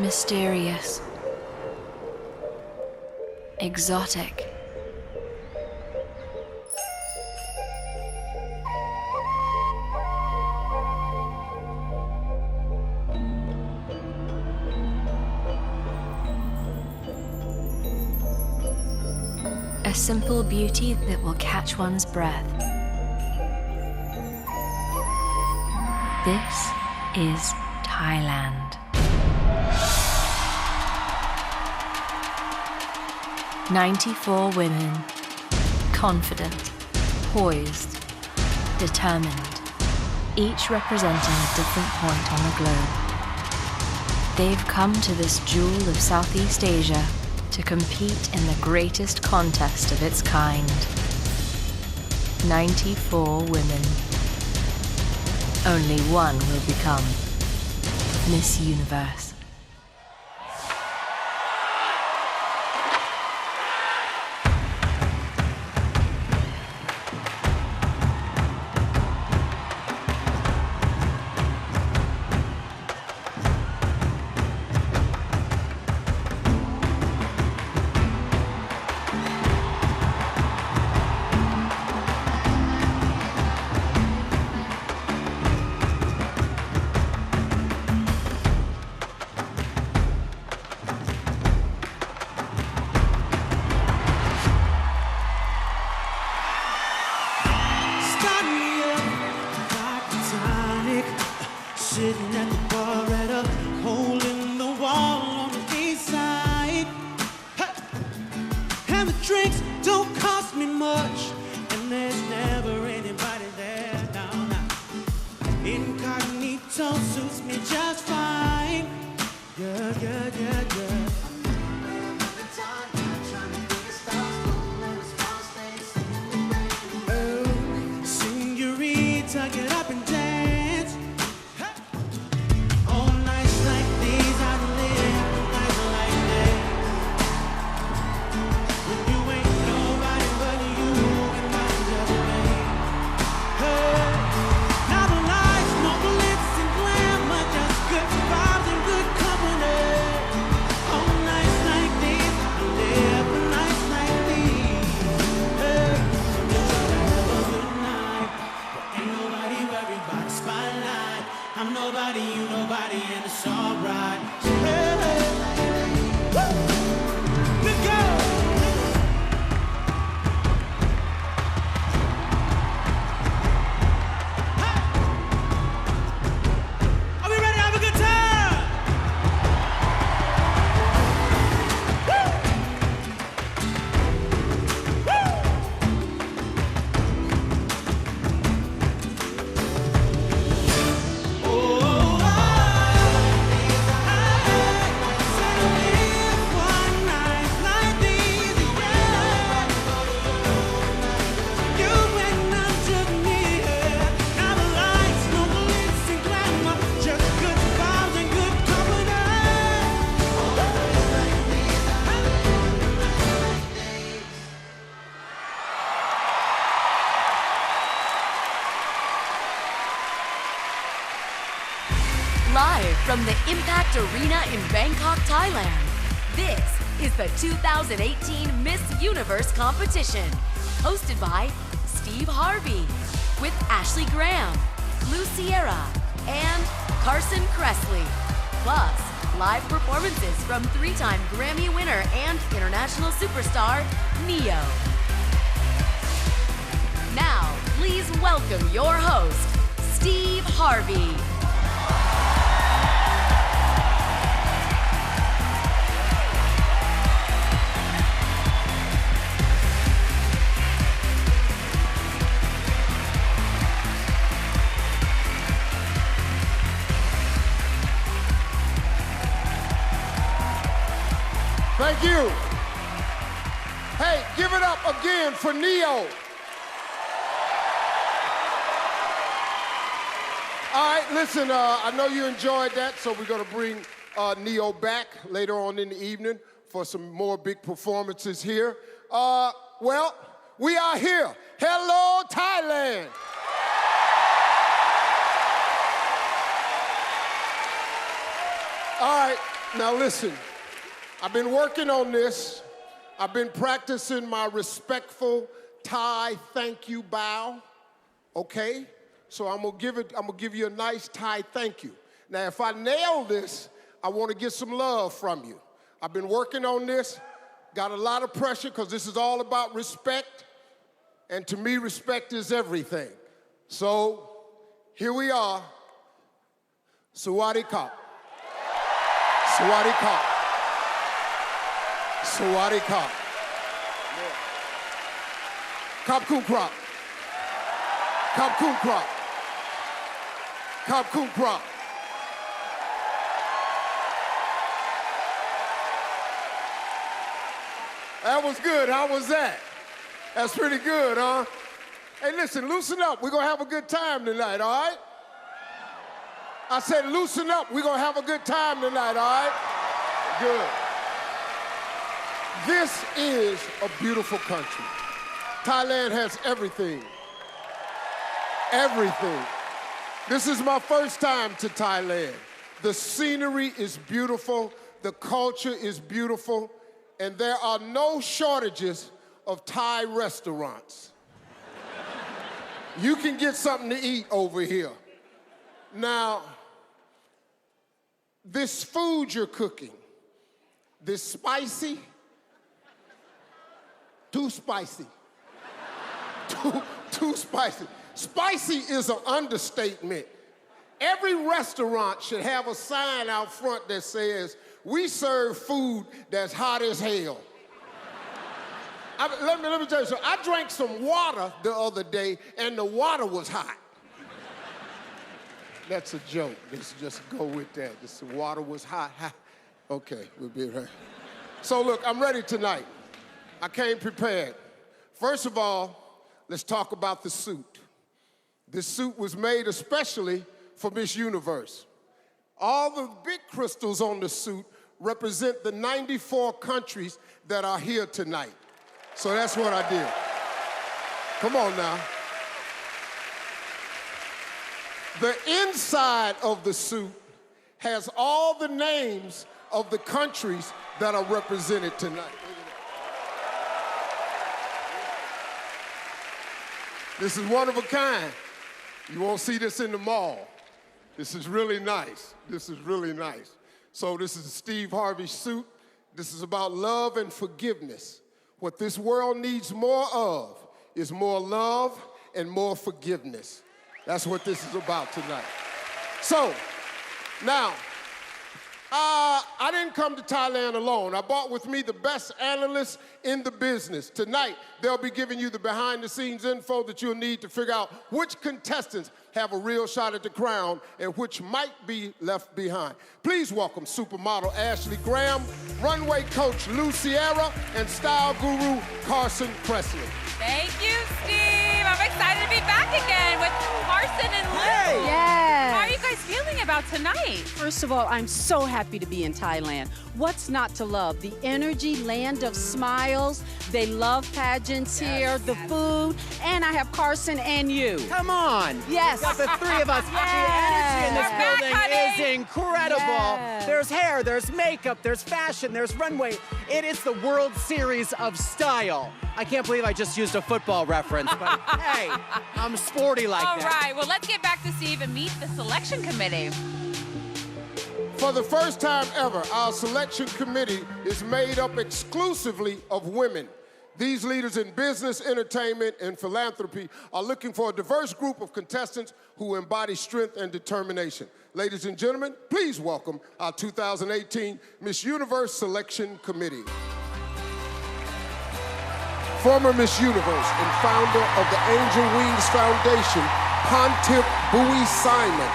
Mysterious. Exotic. A simple beauty that will catch one's breath. This is Thailand. "94 women, confident, poised, determined, each representing a different point on the globe. They've come to this jewel of Southeast Asia to compete in the greatest contest of its kind. 94 women. Only one will become Miss Universe." Sitting at the bar at a hole in the wall on the east side. Hey! And the drinks don't cost me much, and there's never anybody there now. Incognito suits me just fine. Yeah, yeah, yeah, yeah. Get up and dance. Hey. On nights like these, I live nights like this. When you ain't nobody but you and my just me. Hey. Now the lights, no glitz and glamour, just good vibes and good company. On nights like these, I live nights like these. Hey. I'm just trying to have a good night. Ain't nobody worried about the spotlight. I'm nobody, you nobody, and it's alright. Hey, hey. Woo! Let's go! Hey! Are we ready to have a good time? Woo! Woo! Live from the Impact Arena in Bangkok, Thailand, this is the 2018 Miss Universe competition, hosted by Steve Harvey, with Ashley Graham, Lou Sierra, and Carson Kressley. Plus, live performances from three-time Grammy winner and international superstar, Neo. Now, please welcome your host, Steve Harvey. Thank you. Hey, give it up again for Neo. All right, listen, I know you enjoyed that, so we're going to bring Neo back later on in the evening for some more big performances here. Well, we are here. Hello, Thailand. All right. Now listen, I've been working on this. I've been practicing my respectful Thai thank you bow, okay? So I'm gonna give you a nice Thai thank you. Now, if I nail this, I want to get some love from you. I've been working on this, got a lot of pressure because this is all about respect, and to me, respect is everything. So, here we are. Sawadee Kap. Sawadee Kap. Sawadee Kap. Kap Kun Krap. Kap Kun Krap. Kap Kun Krap. That was good. How was that? That's pretty good, huh? Hey, listen, loosen up. We're going to have a good time tonight, all right? I said loosen up. We're going to have a good time tonight, all right? Good. This is a beautiful country. Thailand has everything. Everything. This is my first time to Thailand. The scenery is beautiful. The culture is beautiful. And there are no shortages of Thai restaurants. You can get something to eat over here. Now, this food you're cooking, this spicy, too spicy. Too spicy. Spicy is an understatement. Every restaurant should have a sign out front that says, "We serve food that's hot as hell." Let me tell you something. I drank some water the other day, and the water was hot. That's a joke. Let's just go with that. The water was hot. Okay, we'll be right. So look, I'm ready tonight. I came prepared. First of all, let's talk about the suit. This suit was made especially for Miss Universe. All the big crystals on the suit represent the 94 countries that are here tonight. So that's what I did. Come on now. The inside of the suit has all the names of the countries that are represented tonight. This is one of a kind. You won't see this in the mall. This is really nice. This is really nice. So this is Steve Harvey's suit. This is about love and forgiveness. What this world needs more of is more love and more forgiveness. That's what this is about tonight. So, now, I didn't come to Thailand alone. I brought with me the best analysts in the business. Tonight, they'll be giving you the behind-the-scenes info that you'll need to figure out which contestants have a real shot at the crown and which might be left behind. Please welcome supermodel Ashley Graham, runway coach Lou Sierra, and style guru Carson Presley. Thank you, Steve. I'm excited to be back again with Carson and Lou. Hey. Yes. How are you guys feeling about tonight? First of all, I'm so happy to be in Thailand. What's not to love? The energy, land of smiles. They love pageants here, the food, and I have Carson and you. Come on. Yes. Got the three of us. Yes. The energy in this We're back, building honey. is incredible. Yes. There's hair, there's makeup, there's fashion, there's runway. It is the World Series of Style. I can't believe I just used a football reference, but hey, I'm sporty like All that. right, well, let's get back to Steve and meet the selection committee. For the first time ever, our selection committee is made up exclusively of women. These leaders in business, entertainment, and philanthropy are looking for a diverse group of contestants who embody strength and determination. Ladies and gentlemen, please welcome our 2018 Miss Universe Selection Committee. Former Miss Universe and founder of the Angel Wings Foundation, Pontiff Bowie Simon.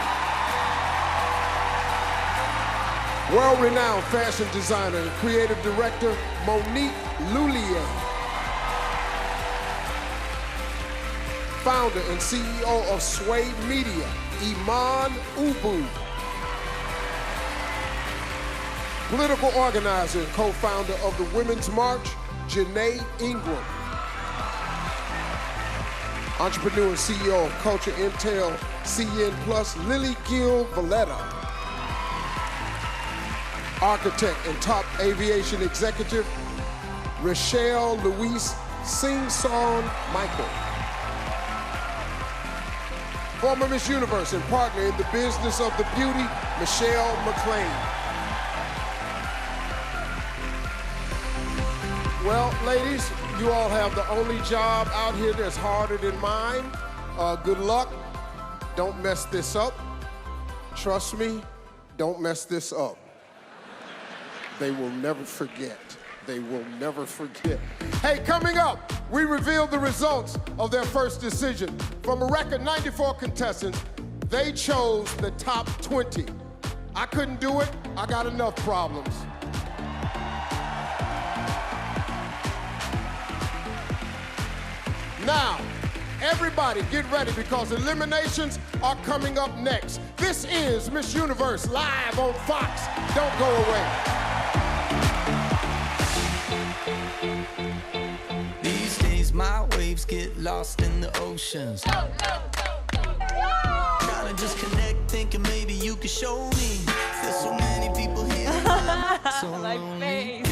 World-renowned fashion designer and creative director, Monique Lullier. Founder and CEO of Sway Media, Iman Ubu. Political organizer and co-founder of the Women's March, Janae Ingram. Entrepreneur and CEO of Culture Intel, CN Plus, Lily Gil Valletta. architect and top aviation executive, Rochelle Louise Sing-Song Michael. Former Miss Universe and partner in the business of the beauty, Michelle McLean. Well, ladies, you all have the only job out here that's harder than mine. Good luck. Don't mess this up. Trust me, don't mess this up. They will never forget. They will never forget. Hey, coming up, we revealed the results of their first decision. From a record 94 contestants, they chose the top 20. I couldn't do it. I got enough problems. Now, everybody get ready because eliminations are coming up next. This is Miss Universe live on Fox. Don't go away. These days my waves get lost in the oceans. Trying to just connect, thinking maybe you could show me. There's so many people here. So lonely.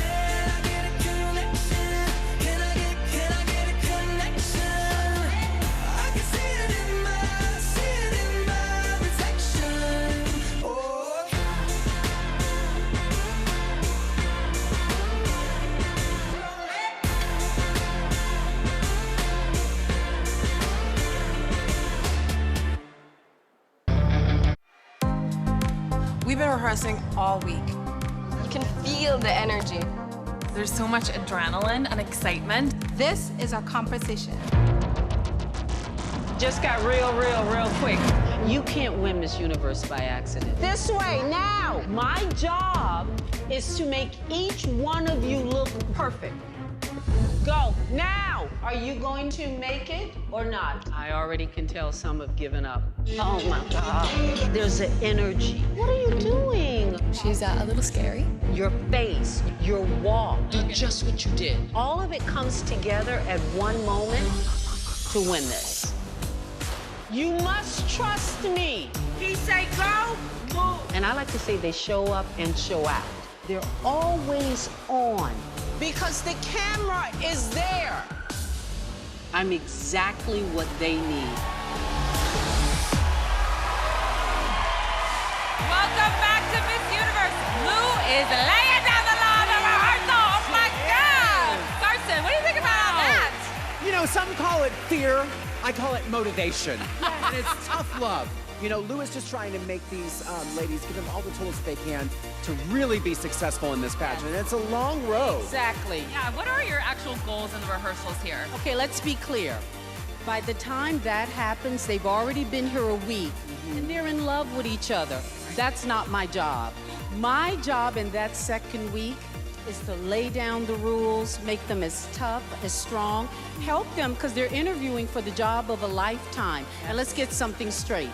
We've been rehearsing all week. You can feel the energy. There's so much adrenaline and excitement. This is our composition. Just got real quick. You can't win Miss Universe by accident. This way, now! My job is to make each one of you look perfect. Go, now! Are you going to make it or not? I already can tell some have given up. Oh my God. There's an energy. What are you doing? She's a little scary. Your face, your walk, just what you did. All of it comes together at one moment to win this. You must trust me. He say go, move. And I like to say they show up and show out. They're always on. Because the camera is there. I'm exactly what they need. Welcome back to Miss Universe. Lou is laying down the law of rehearsal. Oh my God! Carson, what do you think about that? You know, some call it fear. I call it motivation. And it's tough love. You know, Lou is just trying to make these ladies, give them all the tools they can to really be successful in this pageant. And it's a long road. Exactly. Yeah, what are your actual goals in the rehearsals here? Okay, let's be clear. By the time that happens, they've already been here a week, and they're in love with each other. That's not my job. My job in that second week is to lay down the rules, make them as tough, as strong, help them because they're interviewing for the job of a lifetime. And let's get something straight.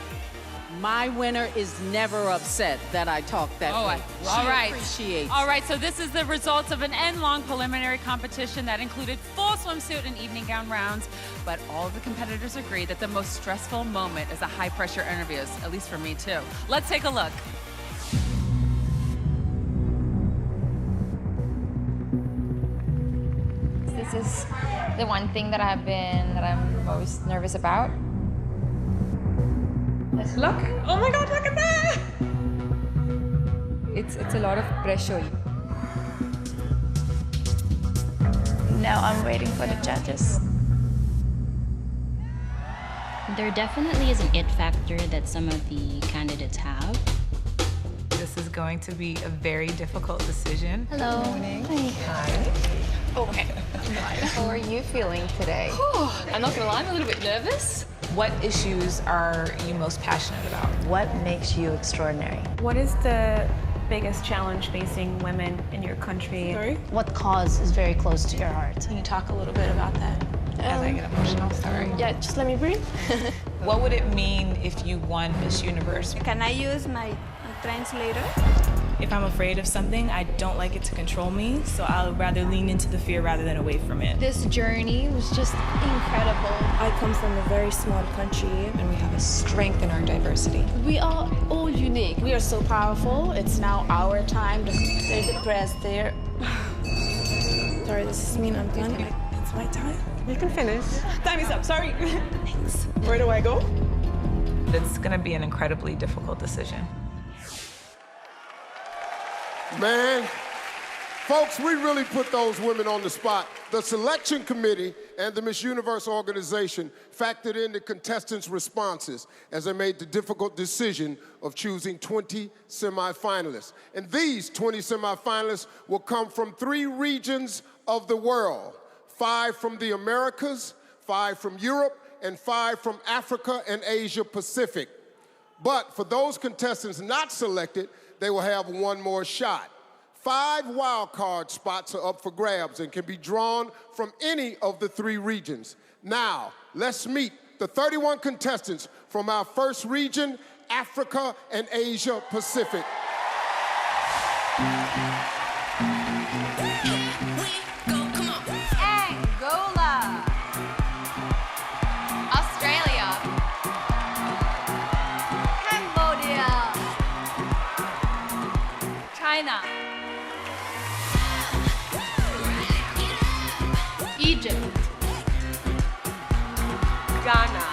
My winner is never upset that I talk that way. All right. Appreciates. All right, so this is the results of an end-long preliminary competition that included full swimsuit and evening gown rounds, but all of the competitors agreed that the most stressful moment is the high-pressure interviews, at least for me too. Let's take a look. This is the one thing that I'm most nervous about. Look! Oh my God! Look at that! It's a lot of pressure. Now I'm waiting for the judges. There definitely is an it factor that some of the candidates have. This is going to be a very difficult decision. Hello. Good morning. Hi. Okay. How are you feeling today? I'm not gonna lie, I'm a little bit nervous. What issues are you most passionate about? What makes you extraordinary? What is the biggest challenge facing women in your country? Sorry? What cause is very close to your heart? Can you talk a little bit about that? As I get emotional, sorry. Yeah, just let me breathe. What would it mean if you won Miss Universe? Can I use my translator? if I'm afraid of something, I don't like it to control me, so I'll rather lean into the fear rather than away from it. This journey was just incredible. I come from a very small country, and we have a strength in our diversity. We are all unique. We are so powerful. It's now our time. There's a press there. Sorry, does this mean I'm done? It's my time. You can finish. Time is up, sorry. Thanks. Where do I go? It's gonna be an incredibly difficult decision. Man, folks, we really put those women on the spot. The selection committee and the Miss Universe organization factored in the contestants' responses as they made the difficult decision of choosing 20 semifinalists. And these 20 semifinalists will come from 3 regions of the world: 5 from the Americas, 5 from Europe, and 5 from Africa and Asia Pacific. But for those contestants not selected, they will have one more shot. 5 wildcard spots are up for grabs and can be drawn from any of the 3 regions. Now, let's meet the 31 contestants from our first region, Africa and Asia Pacific. Angola, Australia, Cambodia, China, Egypt, Ghana,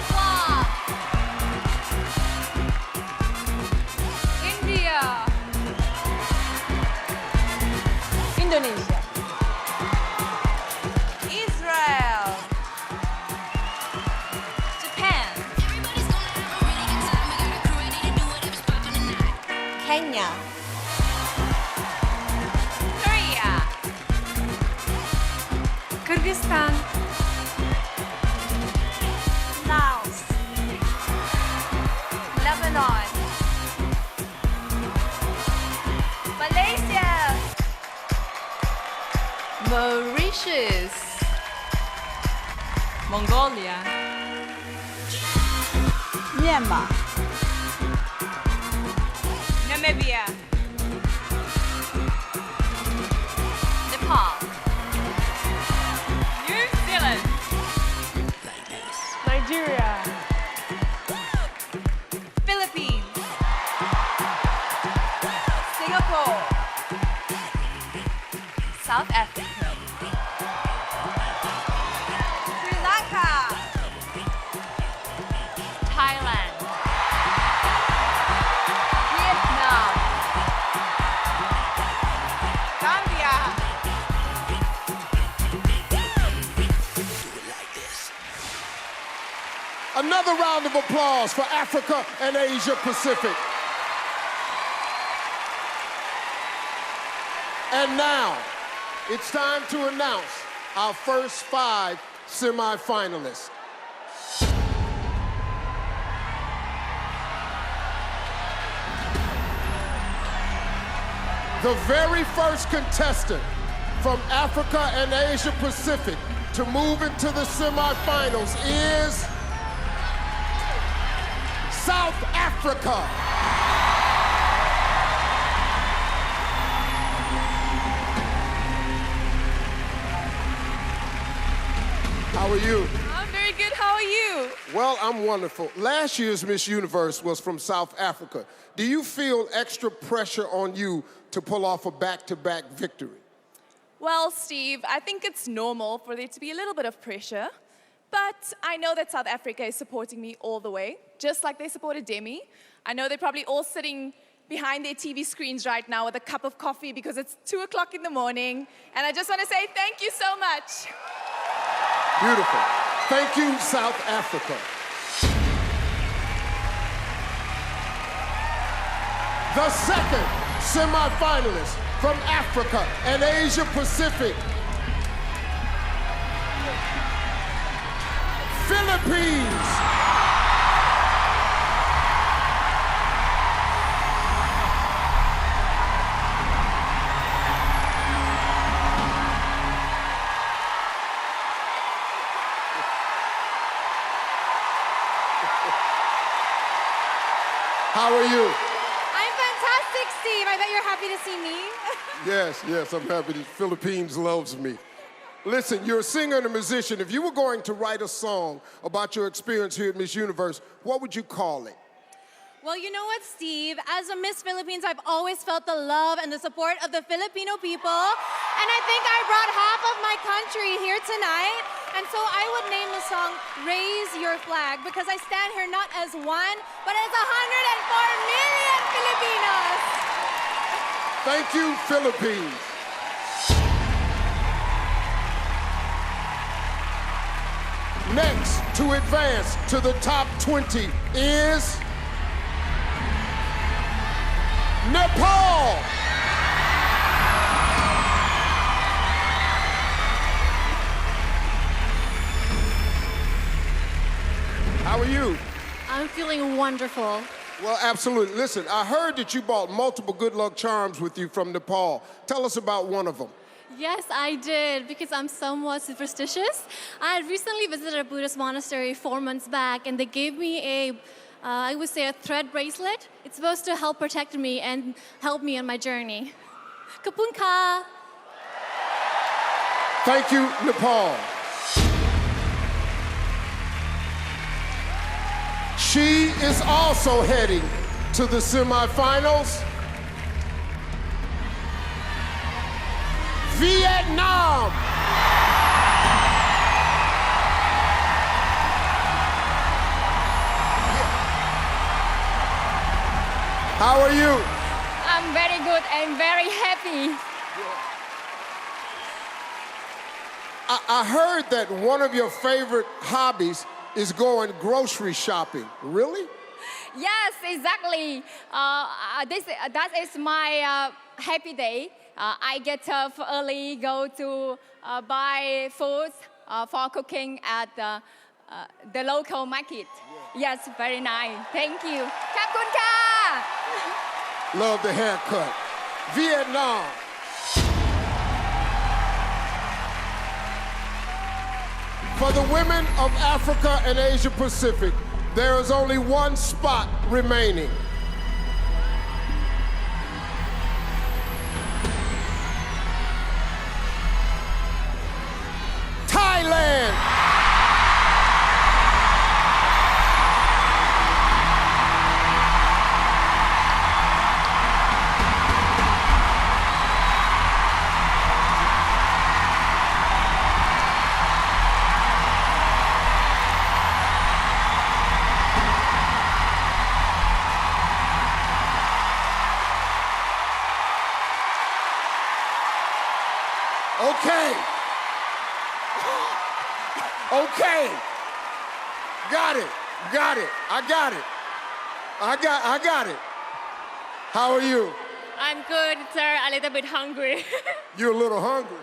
Guam, India, Indonesia. Israel, Japan, Kenya. Korea, Kyrgyzstan, Laos, Lebanon, Malaysia, Mauritius, Mongolia, Myanmar. Namibia, Nepal, New Zealand, Nigeria, Philippines, Singapore, South Africa, Sri Lanka, Thailand, Vietnam, Gambia, Another round of applause for Africa and Asia Pacific. And now, it's time to announce our first 5 semifinalists. The very first contestant from Africa and Asia Pacific to move into the semifinals is South Africa. How are you? I'm very good. How are you? Well, I'm wonderful. Last year's Miss Universe was from South Africa. Do you feel extra pressure on you to pull off a back-to-back victory? Well, Steve, I think it's normal for there to be a little bit of pressure, but I know that South Africa is supporting me all the way, just like they supported Demi. I know they're probably all sitting behind their TV screens right now with a cup of coffee because it's 2 o'clock in the morning, and I just want to say thank you so much. Beautiful. Thank you, South Africa. The second semifinalist from Africa and Asia Pacific, Philippines. How are you? I'm fantastic, Steve. I bet you're happy to see me. Yes, I'm happy the Philippines loves me. Listen, you're a singer and a musician. If you were going to write a song about your experience here at Miss Universe, what would you call it? Well, you know what, Steve? As a Miss Philippines, I've always felt the love and the support of the Filipino people. And I think I brought half of my country here tonight. And so I would name the song Raise Your Flag because I stand here not as one, but as 104 million Filipinos. Thank you, Philippines. Next to advance to the top 20 is Nepal. How are you? I'm feeling wonderful. Well, absolutely. Listen, I heard that you brought multiple good luck charms with you from Nepal. Tell us about one of them. Yes, I did, because I'm somewhat superstitious. I had recently visited a Buddhist monastery 4 months back, and they gave me I would say a thread bracelet. It's supposed to help protect me and help me on my journey. Kapun ka! Thank you, Nepal. She is also heading to the semifinals. Vietnam. How are you? I'm very good and very happy. I heard that one of your favorite hobbies is going grocery shopping. Really? Yes, exactly. That is my happy day. I get up early, go to buy foods for cooking at the local market. Yes, very nice. Thank you. Kapun ka! Love the haircut. Vietnam. For the women of Africa and Asia Pacific, there is only one spot remaining. Thailand. Okay. Got it. I got it. How are you? I'm good, sir. A little bit hungry. You're a little hungry.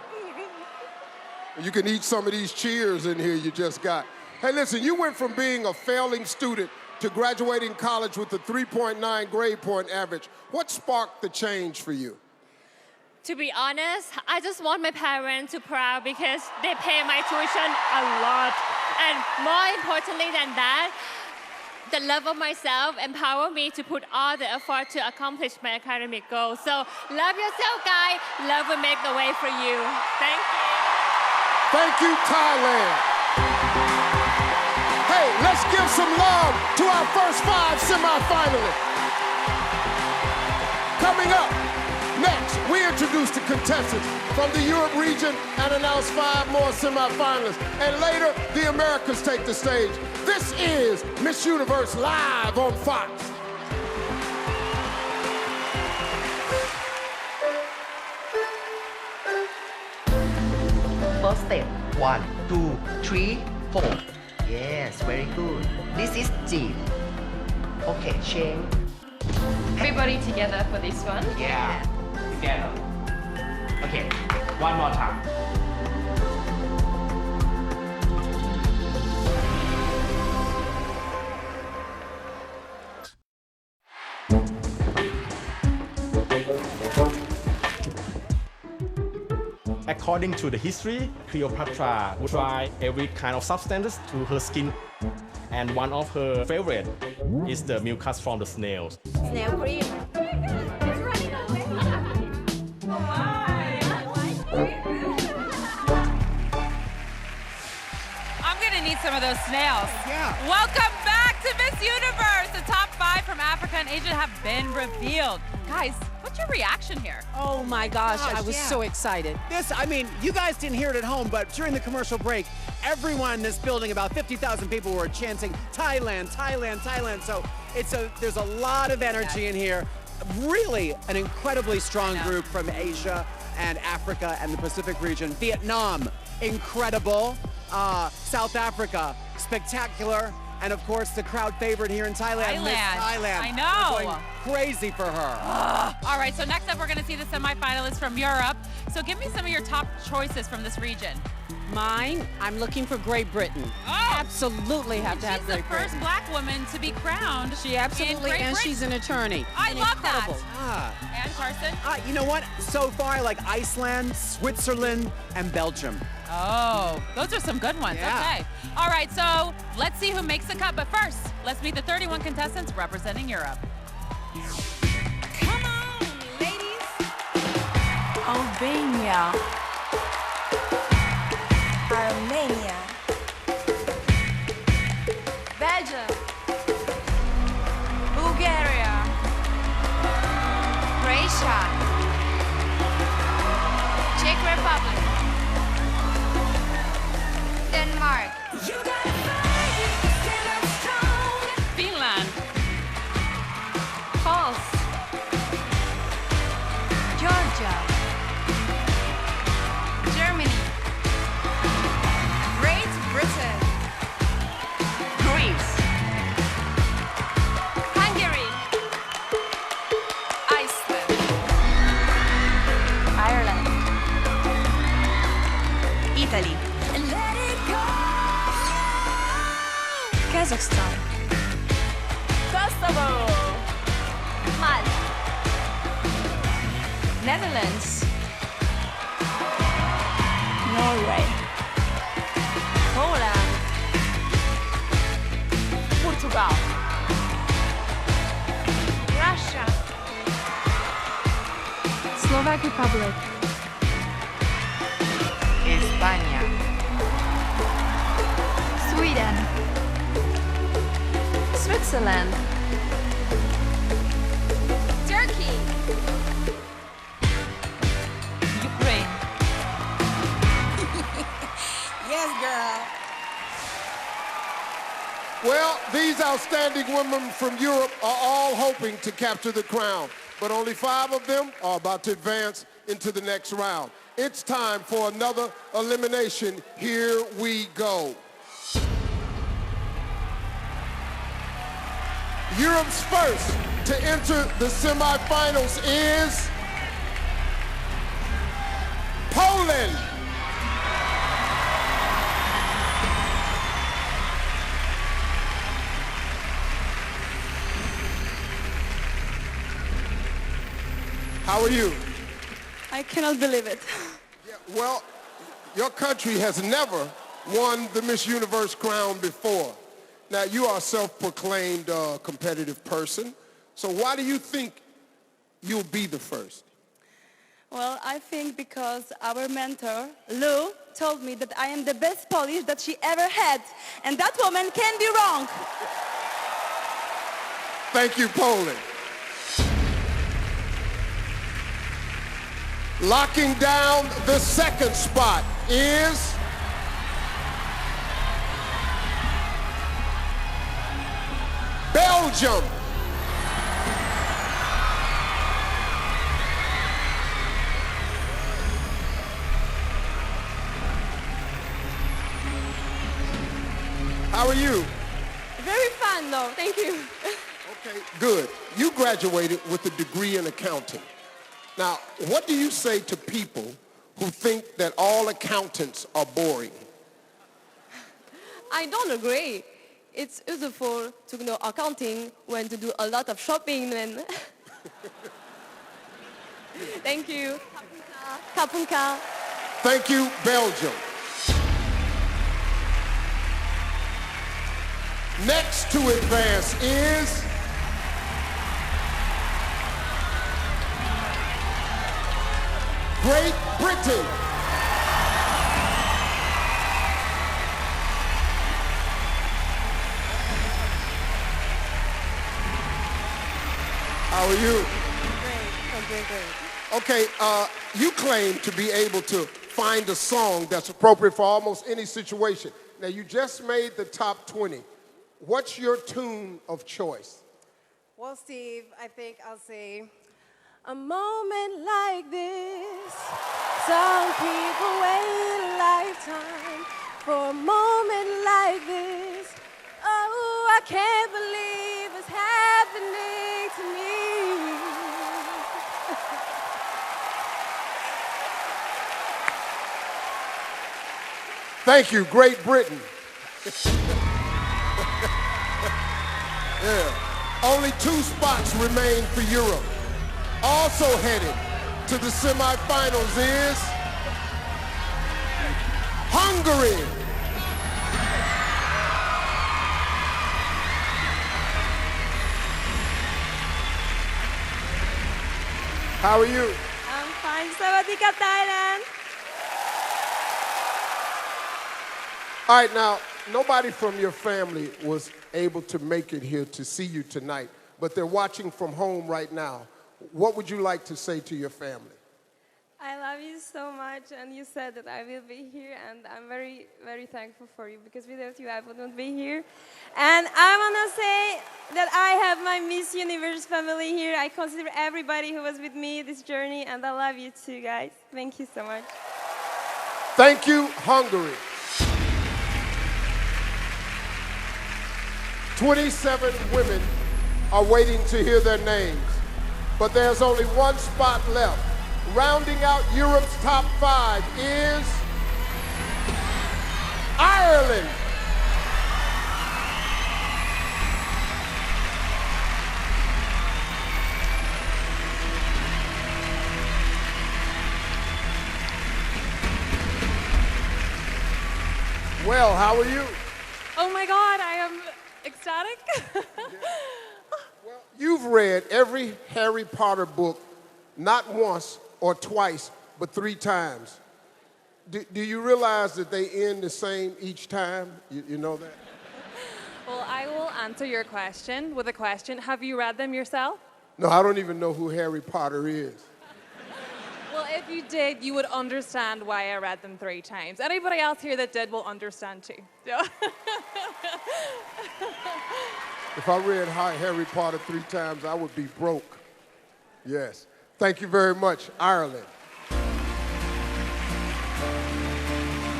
You can eat some of these cheers in here you just got. Hey, listen, you went from being a failing student to graduating college with a 3.9 grade point average. What sparked the change for you? To be honest, I just want my parents to be proud because they pay my tuition a lot. And more importantly than that, the love of myself empower me to put all the effort to accomplish my academic goals. So love yourself, guys. Love will make the way for you. Thank you. Thank you, Thailand. Hey, let's give some love to our first 5 semifinalists. Coming up, next, we introduce the contestants from the Europe region and announce 5 more semifinalists. And later, the Americas take the stage. This is Miss Universe live on Fox. First step, 1, 2, 3, 4. Yes, very good. This is G. Okay, change. Everybody together for this one? Yeah. Together. Okay, one more time. According to the history, Cleopatra would try every kind of substance to her skin. And one of her favorite is the mucus from the snails. Snail cream. eat some of those snails. Yeah. Welcome back to Miss Universe. The top 5 from Africa and Asia have been revealed. Guys, what's your reaction here? Oh my gosh, I was yeah. so excited. I mean, you guys didn't hear it at home, but during the commercial break, everyone in this building, about 50,000 people, were chanting Thailand, Thailand, Thailand. So there's a lot of energy in here. Really an incredibly strong group from Asia and Africa and the Pacific region. Vietnam, incredible. South Africa, spectacular. And of course, the crowd favorite here in Thailand, Miss Thailand. I know. We're going crazy for her. All right, so next up, we're going to see the semifinalists from Europe. So give me some of your top choices from this region. Mine, I'm looking for Great Britain. Oh. Absolutely have to have Great She's the first Britain. black woman to be crowned. She absolutely, in Great and Britain. she's an attorney. I love Incredible. that. And Carson? You know what? So far, I like Iceland, Switzerland, and Belgium. Oh, those are some good ones. Yeah. Okay. All right, so let's see who makes the cut. But first, let's meet the 31 contestants representing Europe. Come on, ladies. Albania, Armenia, Belgium, Bulgaria, Croatia, Czech Republic, Denmark, Finland, Pulse, Georgia, Germany, Great Britain, Greece, Hungary, Iceland, Ireland, Italy, Kazakhstan, Kosovo, Malta, Netherlands, Norway, Poland, Portugal, Russia, Slovak Republic, España, Sweden, Switzerland, Turkey, Ukraine. Yes, girl. Well, these outstanding women from Europe are all hoping to capture the crown, but only 5 of them are about to advance into the next round. It's time for another elimination. Here we go. Europe's first to enter the semifinals is Poland. How are you? I cannot believe it. Yeah, well, your country has never won the Miss Universe crown before. Now, you are a self-proclaimed competitive person, so why do you think you'll be the first? Well, I think because our mentor, Lou, told me that I am the best Polish that she ever had, and that woman can be wrong. Thank you, Poland. Locking down the second spot is Belgium. How are you? Very fun, though. Thank you. Okay, good. You graduated with a degree in accounting. Now, what do you say to people who think that all accountants are boring? I don't agree. It's useful to know accounting when to do a lot of shopping and... Thank you. Kapunka. Thank you, Belgium. Next to advance is Great Britain. How are you? Great. Okay, you claim to be able to find a song that's appropriate for almost any situation. Now, you just made the top 20. What's your tune of choice? Well, Steve, I think I'll say, a moment like this, some people wait a lifetime for a moment like this. Oh, I can't believe it's happening to me. Thank you, Great Britain. Yeah. Only 2 spots remain for Europe. Also headed to the semifinals is Hungary. How are you? I'm fine. Sawadika, Thailand. All right, now, nobody from your family was able to make it here to see you tonight, but they're watching from home right now. What would you like to say to your family? I love you so much, and you said that I will be here, and I'm very, very thankful for you, because without you, I wouldn't be here. And I want to say that I have my Miss Universe family here. I consider everybody who was with me this journey, and I love you too, guys. Thank you so much. Thank you, Hungary. 27 women are waiting to hear their names, but there's only 1 spot left. Rounding out Europe's top 5 is Ireland. Well, how are you? Oh my God, I am ecstatic. Well, you've read every Harry Potter book not once or twice, but 3 times. Do you realize that they end the same each time? You know that? Well, I will answer your question with a question. Have you read them yourself? No, I don't even know who Harry Potter is. Well, if you did, you would understand why I read them 3 times. Anybody else here that did will understand too. If I read Harry Potter 3 times, I would be broke. Yes. Thank you very much, Ireland.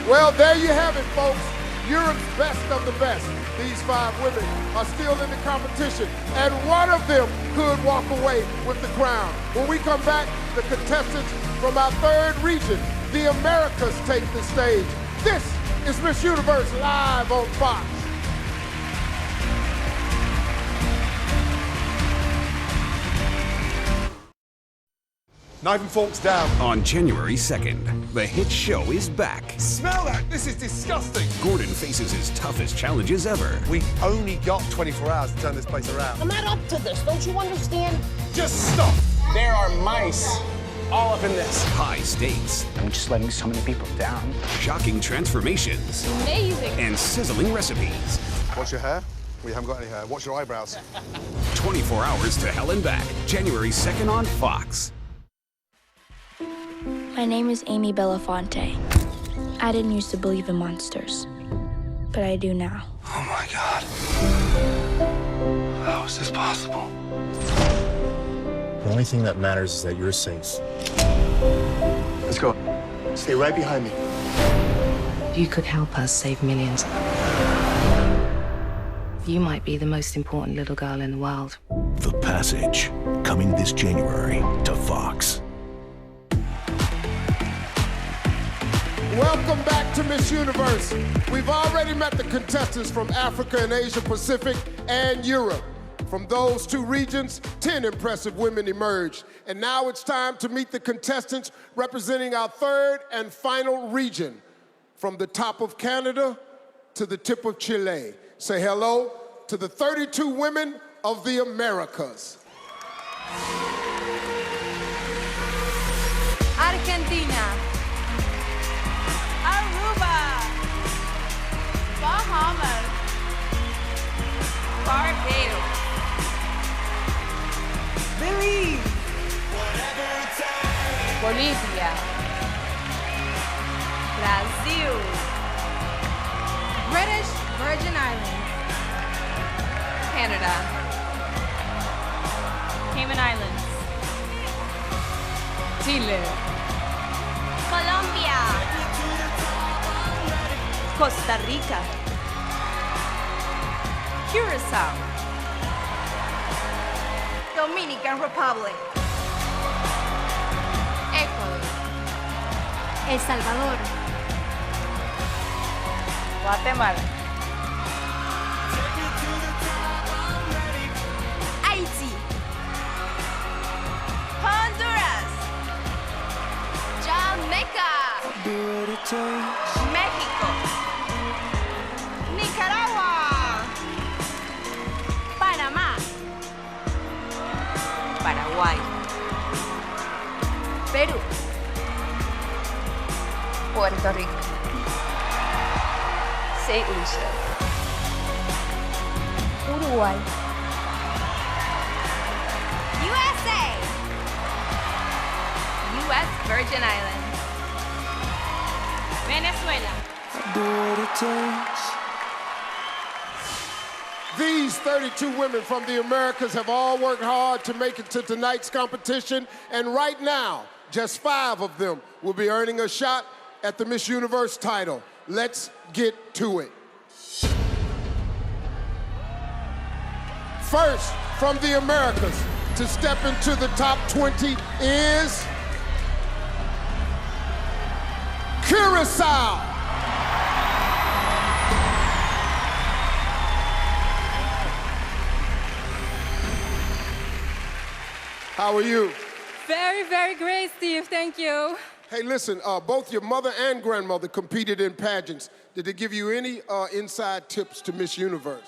Well, there you have it, folks. Europe's best of the best. These 5 women are still in the competition, and one of them could walk away with the crown. When we come back, the contestants from our 3rd region, the Americas, take the stage. This is Miss Universe live on Fox. Knife and forks down. On January 2nd, the hit show is back. Smell that! This is disgusting! Gordon faces his toughest challenges ever. We only got 24 hours to turn this place around. I'm not up to this, don't you understand? Just stop! There are mice all up in this. High stakes. I'm just letting so many people down. Shocking transformations. Amazing. And sizzling recipes. Watch your hair. We haven't got any hair. Watch your eyebrows. 24 hours to hell and back. January 2nd on Fox. My name is Amy Belafonte. I didn't used to believe in monsters, but I do now. Oh my God. How is this possible? The only thing that matters is that you're safe. Let's go. Stay right behind me. You could help us save millions. You might be the most important little girl in the world. The Passage, coming this January to Fox. Welcome back to Miss Universe. We've already met the contestants from Africa and Asia Pacific and Europe. From those 2 regions, 10 impressive women emerged. And now it's time to meet the contestants representing our 3rd and final region. From the top of Canada to the tip of Chile. Say hello to the 32 women of the Americas. Argentina. Aruba. Bahamas. Barbados. Bolivia. Brazil. British Virgin Islands. Canada. Cayman Islands. Chile. Colombia. Costa Rica. Curacao. Dominican Republic. Ecuador. El Salvador. Guatemala. Haiti. Honduras. Jamaica. México. Nicaragua. Panamá. Paraguay. Perú. Puerto Rico. St. Lucia. Uruguay. USA. U.S. Virgin Islands. Venezuela. These 32 women from the Americas have all worked hard to make it to tonight's competition, and right now, just 5 of them will be earning a shot at the Miss Universe title. Let's get to it. First, from the Americas, to step into the top 20 is Curacao. How are you? Very, very great, Steve. Thank you. Hey, listen, both your mother and grandmother competed in pageants. Did they give you any inside tips to Miss Universe?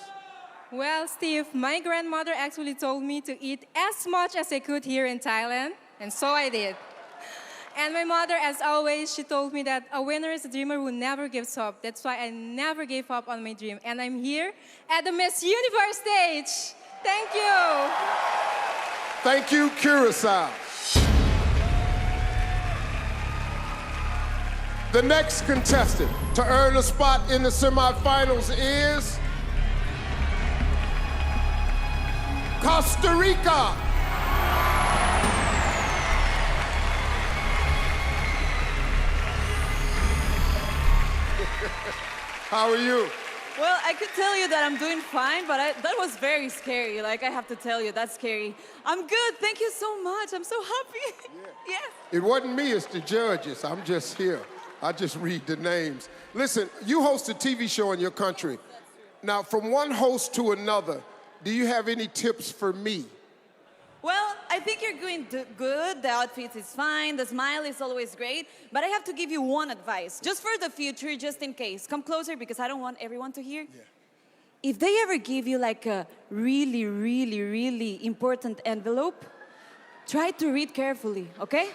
Well, Steve, my grandmother actually told me to eat as much as I could here in Thailand, and so I did. And my mother, as always, she told me that a winner is a dreamer who never gives up. That's why I never gave up on my dream. And I'm here at the Miss Universe stage. Thank you. Thank you, Curacao. The next contestant to earn a spot in the semifinals is Costa Rica. How are you? Well, I could tell you that I'm doing fine, but that was very scary. Like, I have to tell you, that's scary. I'm good. Thank you so much. I'm so happy. Yes. It wasn't me, it's the judges. I'm just here. I just read the names. Listen, you host a TV show in your country. Now, from one host to another, do you have any tips for me? Well, I think you're doing good. The outfit is fine. The smile is always great. But I have to give you one advice, just for the future, just in case. Come closer, because I don't want everyone to hear. Yeah. If they ever give you like a really, really, really important envelope, try to read carefully, okay?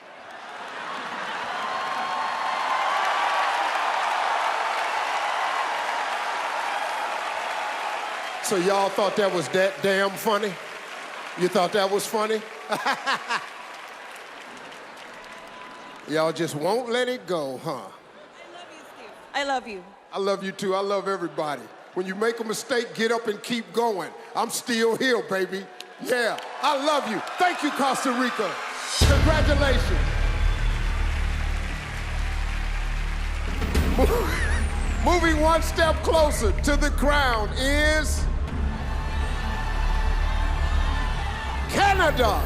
So y'all thought that was that damn funny? You thought that was funny? Y'all just won't let it go, huh? I love you. I love you too. I love everybody. When you make a mistake, get up and keep going. I'm still here, baby. Yeah, I love you. Thank you, Costa Rica. Congratulations. Moving one step closer to the crown is Canada.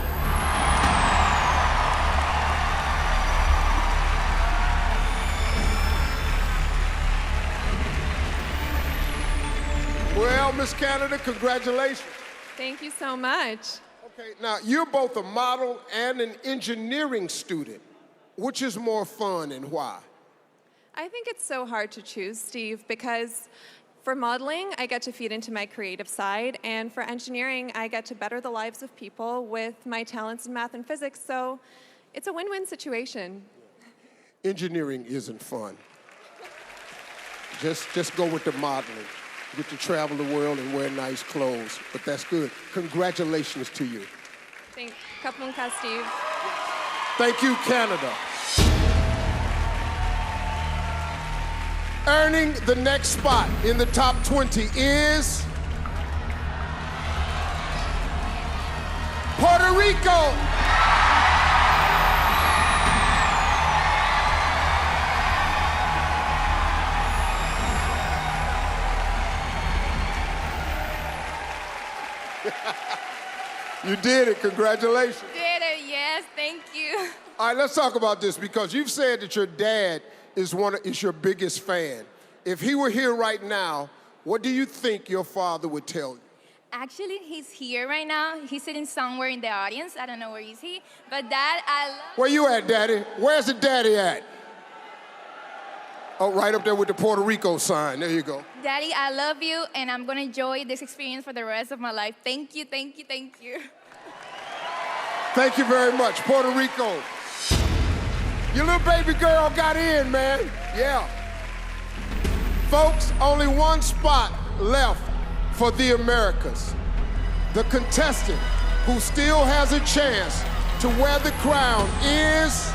Well, Miss Canada, congratulations. Thank you so much. Okay, now you're both a model and an engineering student. Which is more fun and why? I think it's so hard to choose, Steve, because for modeling, I get to feed into my creative side, and for engineering, I get to better the lives of people with my talents in math and physics, so it's a win-win situation. Engineering isn't fun. Just go with the modeling. You get to travel the world and wear nice clothes, but that's good. Congratulations to you. Kapun ka, Steve. Thank you, Canada. Earning the next spot in the top 20 is Puerto Rico. You did it, congratulations. Did it, yes, thank you. All right, let's talk about this because you've said that your dad is your biggest fan. If he were here right now, what do you think your father would tell you? Actually, he's here right now. He's sitting somewhere in the audience. I don't know where is he. But Dad, I love you. Where you at, Daddy? Where's the daddy at? Oh, right up there with the Puerto Rico sign. There you go. Daddy, I love you, and I'm gonna enjoy this experience for the rest of my life. Thank you, thank you, thank you. Thank you very much, Puerto Rico. Your little baby girl got in, man. Yeah. Folks, only one spot left for the Americas. The contestant who still has a chance to wear the crown is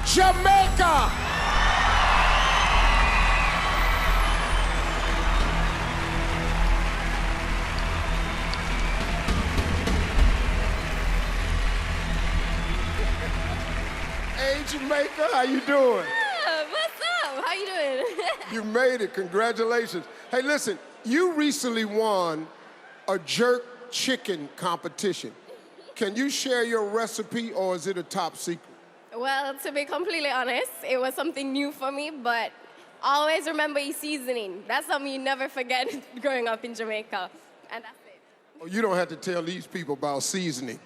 Jamaica. Hey, Jamaica, how you doing? What's up? How you doing? You made it, congratulations. Hey, listen, you recently won a jerk chicken competition. Can you share your recipe or is it a top secret? Well, to be completely honest, it was something new for me, but always remember your seasoning. That's something you never forget growing up in Jamaica, and that's it. Oh, you don't have to tell these people about seasoning.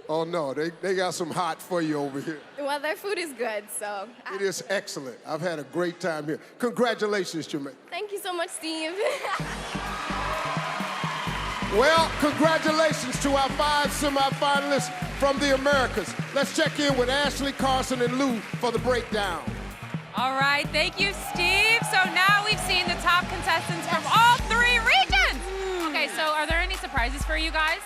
Oh, no, they got some hot for you over here. Well, their food is good, so. It is excellent. I've had a great time here. Congratulations, Jamaica. Thank you so much, Steve. Well, congratulations to our 5 semifinalists from the Americas. Let's check in with Ashley, Carson, and Lou for the breakdown. All right, thank you, Steve. So now we've seen the top contestants from all 3 regions. Okay, so are there any surprises for you guys?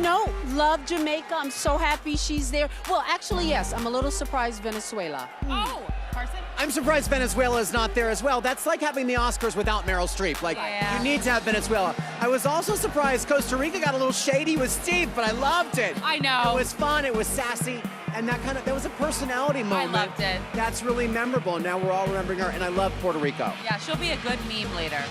No, love Jamaica. I'm so happy she's there. Well, actually, yes, I'm a little surprised Venezuela. Oh, Carson? I'm surprised Venezuela is not there as well. That's like having the Oscars without Meryl Streep. Like, you need to have Venezuela. I was also surprised Costa Rica got a little shady with Steve, but I loved it. I know. It was fun, it was sassy, and that was a personality moment. I loved it. That's really memorable, and now we're all remembering her, and I love Puerto Rico. Yeah, she'll be a good meme later.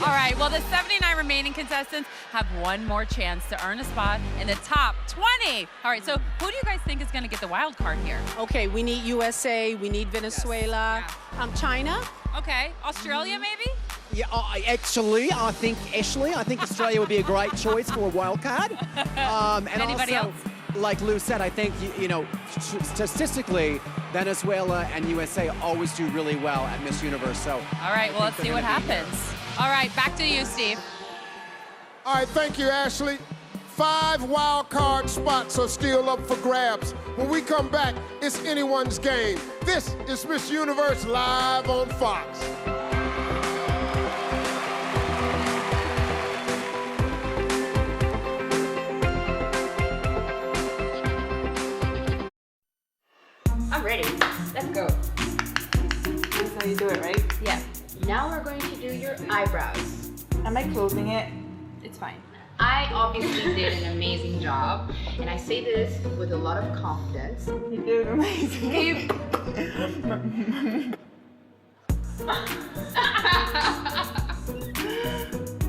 All right, well, the 79 remaining contestants have one more chance to earn a spot in the top 20. All right, so who do you guys think is going to get the wild card here? Okay, we need USA, we need Venezuela, China. Okay, Australia maybe? Yeah, actually, I think Australia would be a great choice for a wild card. And anybody also, else? Like Lou said, I think, you know, statistically, Venezuela and USA always do really well at Miss Universe. So, all right, well, let's see what happens. All right, back to you, Steve. All right, thank you, Ashley. 5 wild card spots are still up for grabs. When we come back, it's anyone's game. This is Miss Universe live on Fox. I'm ready. Let's go. That's how you do it, right? Yeah. Now we're going to do your eyebrows. Am I closing it? It's fine. I obviously did an amazing job, and I say this with a lot of confidence. You did amazing.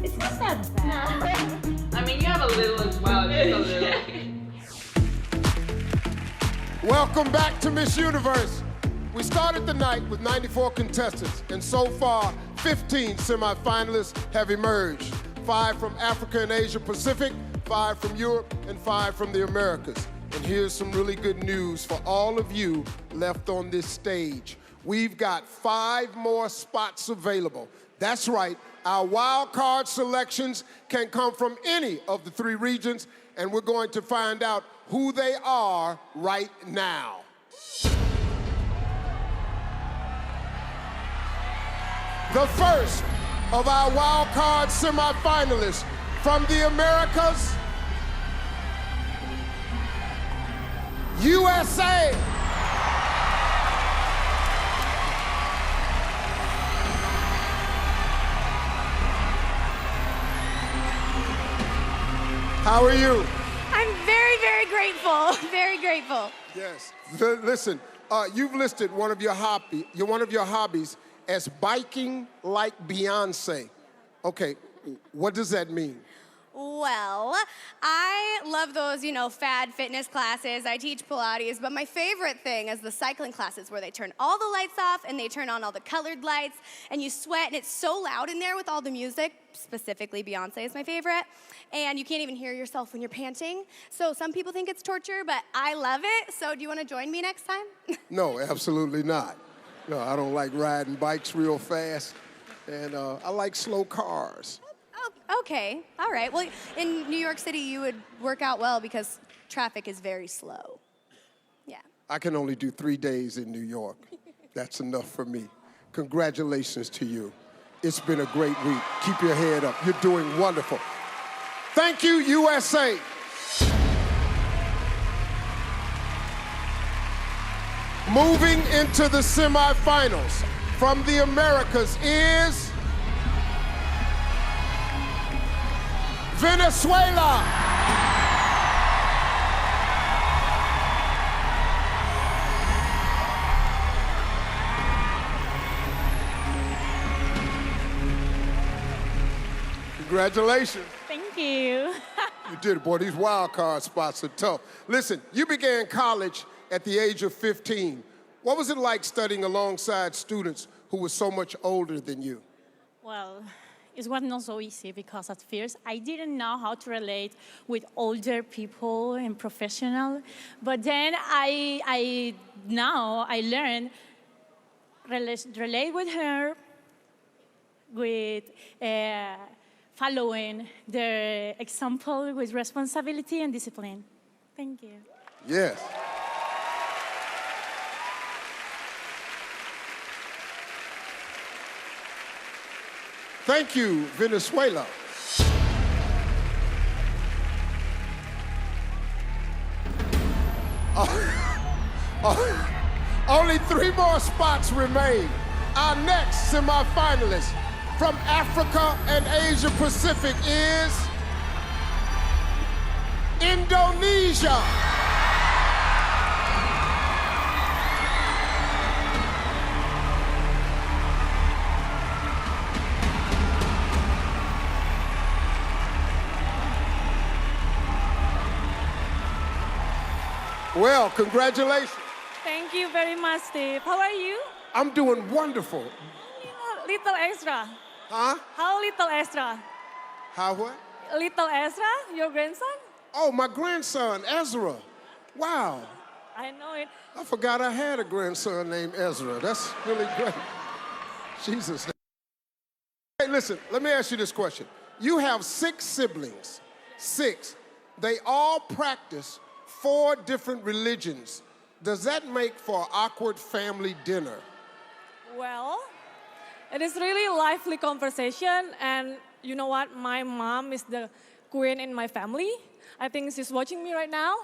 It's not that bad. I mean, you have a little as well, just a little. Welcome back to Miss Universe. We started the night with 94 contestants, and so far, 15 semifinalists have emerged. 5 from Africa and Asia Pacific, 5 from Europe, and 5 from the Americas. And here's some really good news for all of you left on this stage. We've got 5 more spots available. That's right, our wild card selections can come from any of the 3 regions, and we're going to find out who they are right now. The first of our wild card semifinalists from the Americas USA! How are you? I'm very, very grateful. Very grateful. Yes. Listen, you've listed one of your hobbies as biking like Beyonce. Okay, what does that mean? Well, I love those, fad fitness classes. I teach Pilates, but my favorite thing is the cycling classes where they turn all the lights off and they turn on all the colored lights and you sweat and it's so loud in there with all the music. Specifically, Beyonce is my favorite. And you can't even hear yourself when you're panting. So some people think it's torture, but I love it. So do you want to join me next time? No, absolutely not. No, I don't like riding bikes real fast, and I like slow cars. Oh, okay, all right. Well, in New York City, you would work out well because traffic is very slow. Yeah. I can only do 3 days in New York. That's enough for me. Congratulations to you. It's been a great week. Keep your head up. You're doing wonderful. Thank you, USA. Moving into the semifinals from the Americas is Venezuela. Congratulations. Thank you. You did it, boy. These wild card spots are tough. Listen, you began college at the age of 15. What was it like studying alongside students who were so much older than you? Well, it was not so easy because at first I didn't know how to relate with older people and professionals. But then I learned relate with her with following their example with responsibility and discipline. Thank you. Yes. Thank you, Venezuela. Only 3 more spots remain. Our next semifinalist from Africa and Asia Pacific is Indonesia. Well, congratulations. Thank you very much, Steve. How are you? I'm doing wonderful. Little extra. Huh? How little extra? How what? Little Ezra, your grandson? Oh, my grandson, Ezra. Wow. I know it. I forgot I had a grandson named Ezra. That's really great. Jesus. Hey, listen, let me ask you this question. You have 6 siblings. 6. They all practice 4 different religions. Does that make for an awkward family dinner? Well, it is really a lively conversation, and you know what? My mom is the queen in my family. I think she's watching me right now,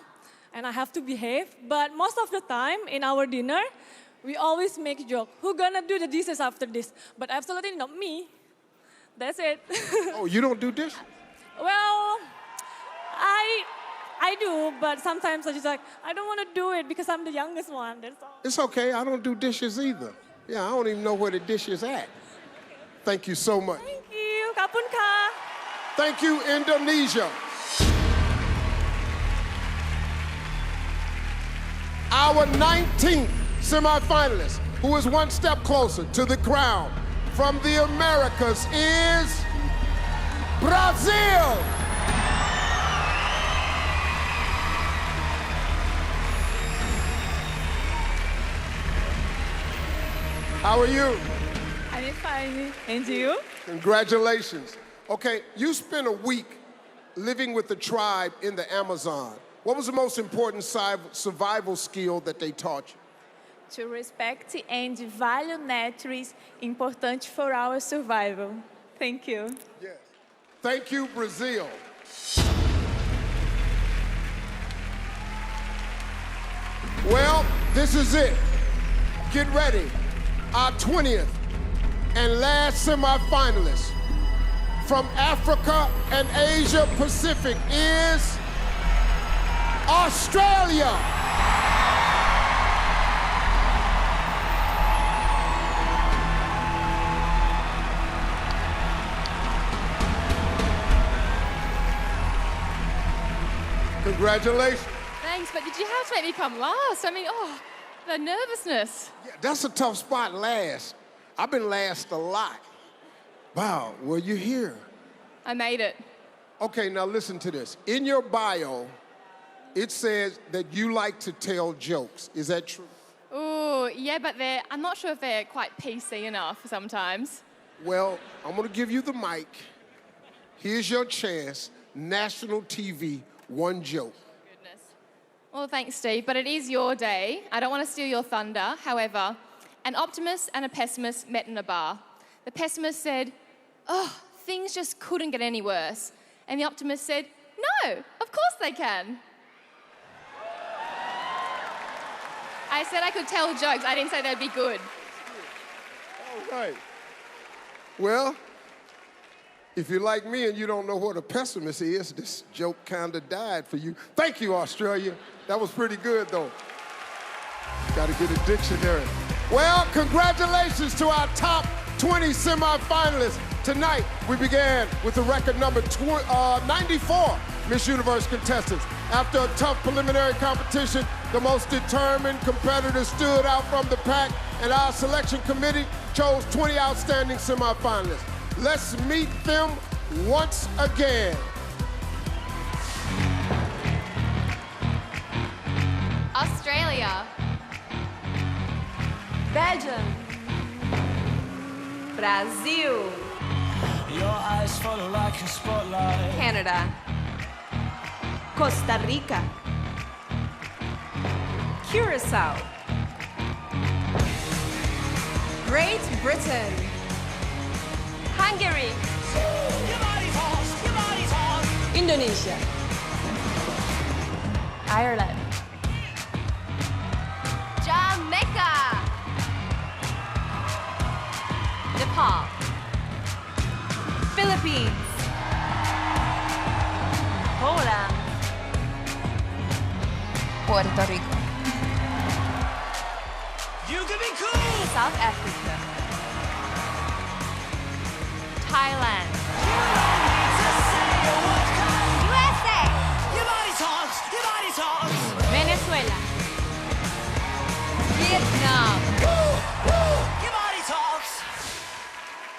and I have to behave. But most of the time in our dinner, we always make a joke. Who's gonna do the dishes after this? But absolutely not me. That's it. Oh, you don't do dishes? Well, I do, but sometimes I just like, I don't want to do it because I'm the youngest one, that's all. It's okay, I don't do dishes either. Yeah, I don't even know where the dish is at. Thank you so much. Thank you, Kapun Ka. Thank you, Indonesia. Our 19th semifinalist, who is 1 step closer to the crown from the Americas, is Brazil. How are you? I'm fine. And you? Congratulations. Okay, you spent a week living with the tribe in the Amazon. What was the most important survival skill that they taught you? To respect and value nature is important for our survival. Thank you. Yes. Thank you, Brazil. Well, this is it. Get ready. Our 20th and last semifinalist from Africa and Asia Pacific is Australia. Congratulations. Thanks, but did you have to make me come last? I mean, oh, the nervousness. Yeah, that's a tough spot, last. I've been last a lot. Wow, well, you're here. I made it. Okay, now listen to this. In your bio, it says that you like to tell jokes. Is that true? Ooh, yeah, but I'm not sure if they're quite PC enough sometimes. Well, I'm gonna give you the mic. Here's your chance. National TV, one joke. Goodness. Well, thanks, Steve, but it is your day. I don't want to steal your thunder. However, an optimist and a pessimist met in a bar. The pessimist said, "Oh, things just couldn't get any worse." And the optimist said, "No, of course they can." I said I could tell jokes. I didn't say they'd be good. All right. Well, if you're like me and you don't know what a pessimist is, this joke kind of died for you. Thank you, Australia. That was pretty good, though. Got to get a dictionary. Well, congratulations to our top 20 semifinalists. Tonight, we began with the record number 94 Miss Universe contestants. After a tough preliminary competition, the most determined competitors stood out from the pack, and our selection committee chose 20 outstanding semifinalists. Let's meet them once again. Australia. Pageant. Brazil. Your eyes follow like a spotlight. Canada. Costa Rica. Curacao. Great Britain. Hungary. Indonesia. Ireland. Jamaica. Nepal. Philippines. Poland. Puerto Rico. You can be cool. South Africa. Thailand. USA. Your body talks. Your body talks. Venezuela. Vietnam. Your body talks.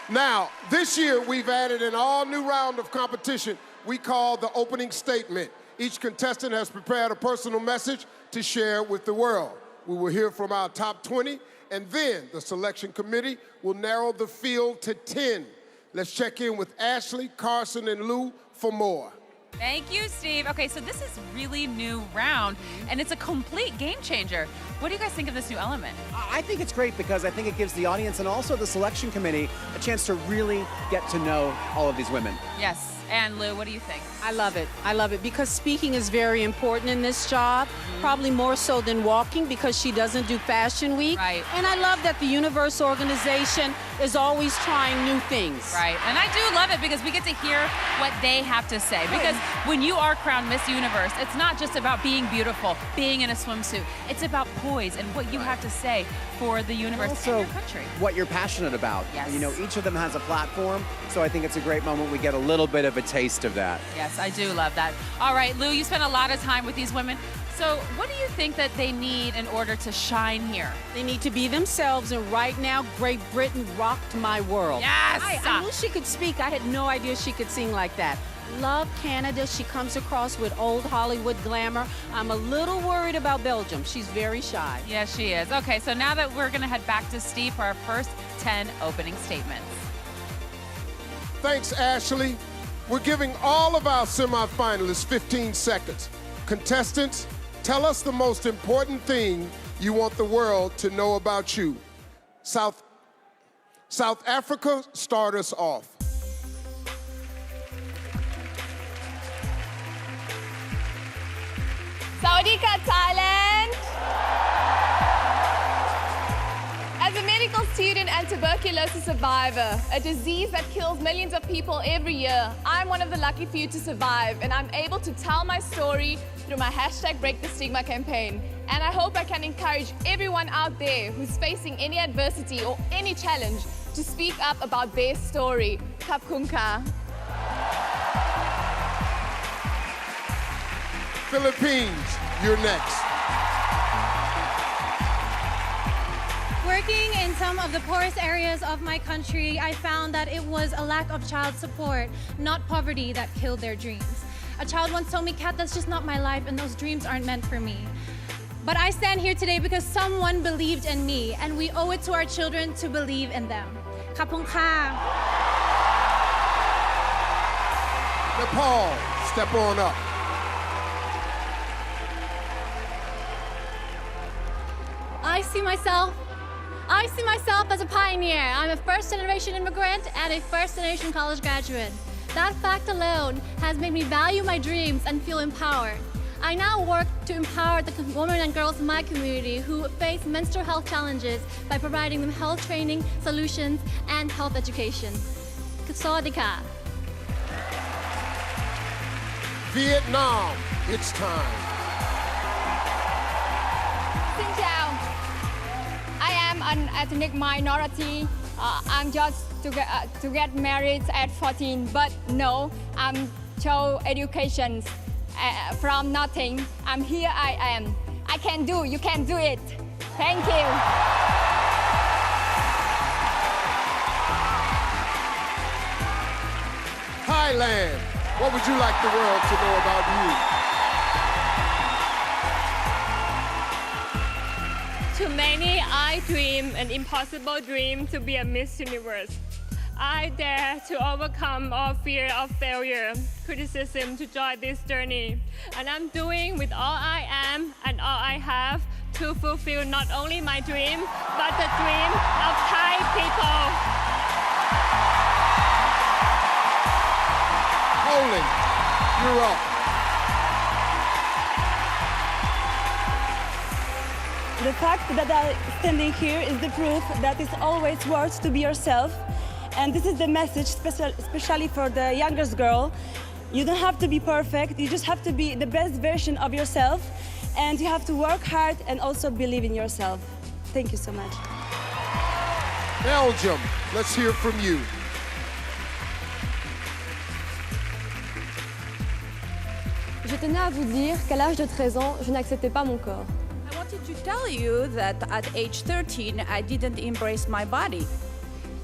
Now, this year, we've added an all-new round of competition we call the opening statement. Each contestant has prepared a personal message to share with the world. We will hear from our top 20, and then the selection committee will narrow the field to 10. Let's check in with Ashley, Carson, and Lou for more. Thank you, Steve. Okay, so this is really new round, and it's a complete game changer. What do you guys think of this new element? I think it's great because I think it gives the audience and also the selection committee a chance to really get to know all of these women. Yes. And Lou, what do you think? I love it. I love it because speaking is very important in this job, probably more so than walking because she doesn't do Fashion Week. Right. And I love that the Universe organization is always trying new things. Right. And I do love it because we get to hear what they have to say. Because when you are crowned Miss Universe, it's not just about being beautiful, being in a swimsuit. It's about poise and what you have to say for the universe also, and your country. What you're passionate about. Yes. You know, each of them has a platform, so I think it's a great moment we get a little bit of a taste of that. Yes, I do love that. All right, Lou, you spent a lot of time with these women. So what do you think that they need in order to shine here? They need to be themselves, and right now, Great Britain rocked my world. Yes! I knew she could speak. I had no idea she could sing like that. Love Canada. She comes across with old Hollywood glamour. I'm a little worried about Belgium. She's very shy. Yes, she is. Okay, so now that we're going to head back to Steve for our first 10 opening statements. Thanks, Ashley. We're giving all of our semifinalists 15 seconds. Contestants, tell us the most important thing you want the world to know about you. South Africa, start us off. Sawadee ka, Thailand. sickle student and tuberculosis survivor, a disease that kills millions of people every year. I'm one of the lucky few to survive, and I'm able to tell my story through my #BreakTheStigma campaign. And I hope I can encourage everyone out there who's facing any adversity or any challenge to speak up about their story. Khap khun ka. Philippines, you're next. Working in some of the poorest areas of my country, I found that it was a lack of child support, not poverty, that killed their dreams. A child once told me, "Kat, that's just not my life, and those dreams aren't meant for me." But I stand here today because someone believed in me, and we owe it to our children to believe in them. Khap khun ka. Nepal, step on up. I see myself as a pioneer. I'm a first-generation immigrant and a first-generation college graduate. That fact alone has made me value my dreams and feel empowered. I now work to empower the women and girls in my community who face menstrual health challenges by providing them health training, solutions, and health education. Sawadika. Vietnam, it's time. Xin chào. I am an ethnic minority. I'm just to get married at 14, but no, I'm chose education from nothing. I'm here. I am. I can do. You can do it. Thank you. Thailand, what would you like the world to know about you? To many, I dream an impossible dream to be a Miss Universe. I dare to overcome all fear of failure, criticism to join this journey. And I'm doing with all I am and all I have to fulfill not only my dream, but the dream of Thai people. Poland, you're up. The fact that I'm standing here is the proof that it's always worth to be yourself. And this is the message, especially for the youngest girl. You don't have to be perfect. You just have to be the best version of yourself. And you have to work hard and also believe in yourself. Thank you so much. Belgium, let's hear from you. Je tenais à vous dire qu'à l'âge de 13 ans, je n'acceptais pas mon corps. I wanted to tell you that at age 13, I didn't embrace my body.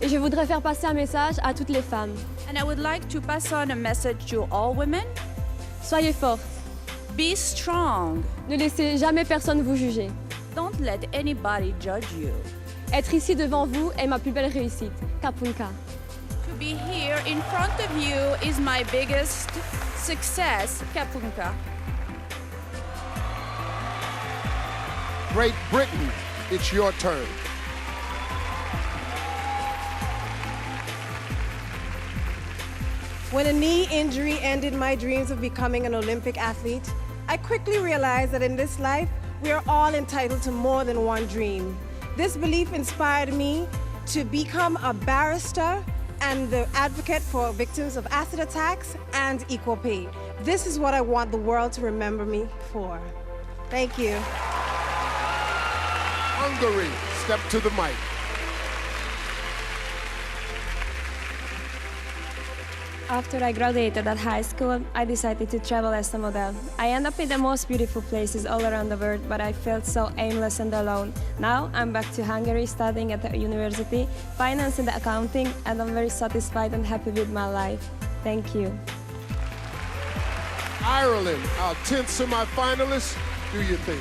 Et je voudrais faire passer un message à toutes les femmes. And I would like to pass on a message to all women. Soyez fortes. Be strong. Ne laissez jamais personne vous juger. Don't let anybody judge you. Être ici devant vous est ma plus belle réussite. Khap khun ka. To be here in front of you is my biggest success. Khap khun ka. Great Britain, it's your turn. When a knee injury ended my dreams of becoming an Olympic athlete, I quickly realized that in this life, we are all entitled to more than one dream. This belief inspired me to become a barrister and the advocate for victims of acid attacks and equal pay. This is what I want the world to remember me for. Thank you. Hungary, step to the mic. After I graduated at high school, I decided to travel as a model. I ended up in the most beautiful places all around the world, but I felt so aimless and alone. Now I'm back to Hungary studying at the university, finance and accounting, and I'm very satisfied and happy with my life. Thank you. Ireland, our 10th semi-finalist, do your thing.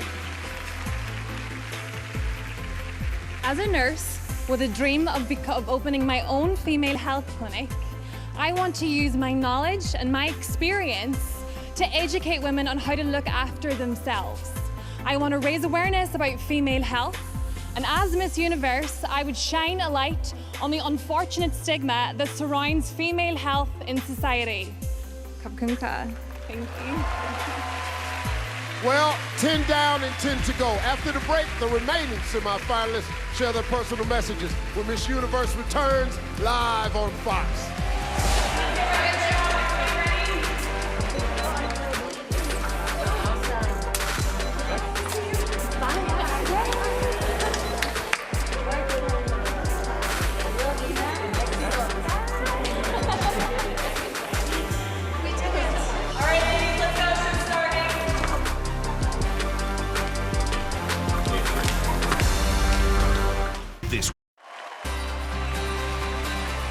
As a nurse with a dream of opening my own female health clinic, I want to use my knowledge and my experience to educate women on how to look after themselves. I want to raise awareness about female health, and as Miss Universe, I would shine a light on the unfortunate stigma that surrounds female health in society. Khap khun ka. Thank you. Well, 10 down and 10 to go. After the break, the remaining semifinalists share their personal messages when Miss Universe returns live on Fox.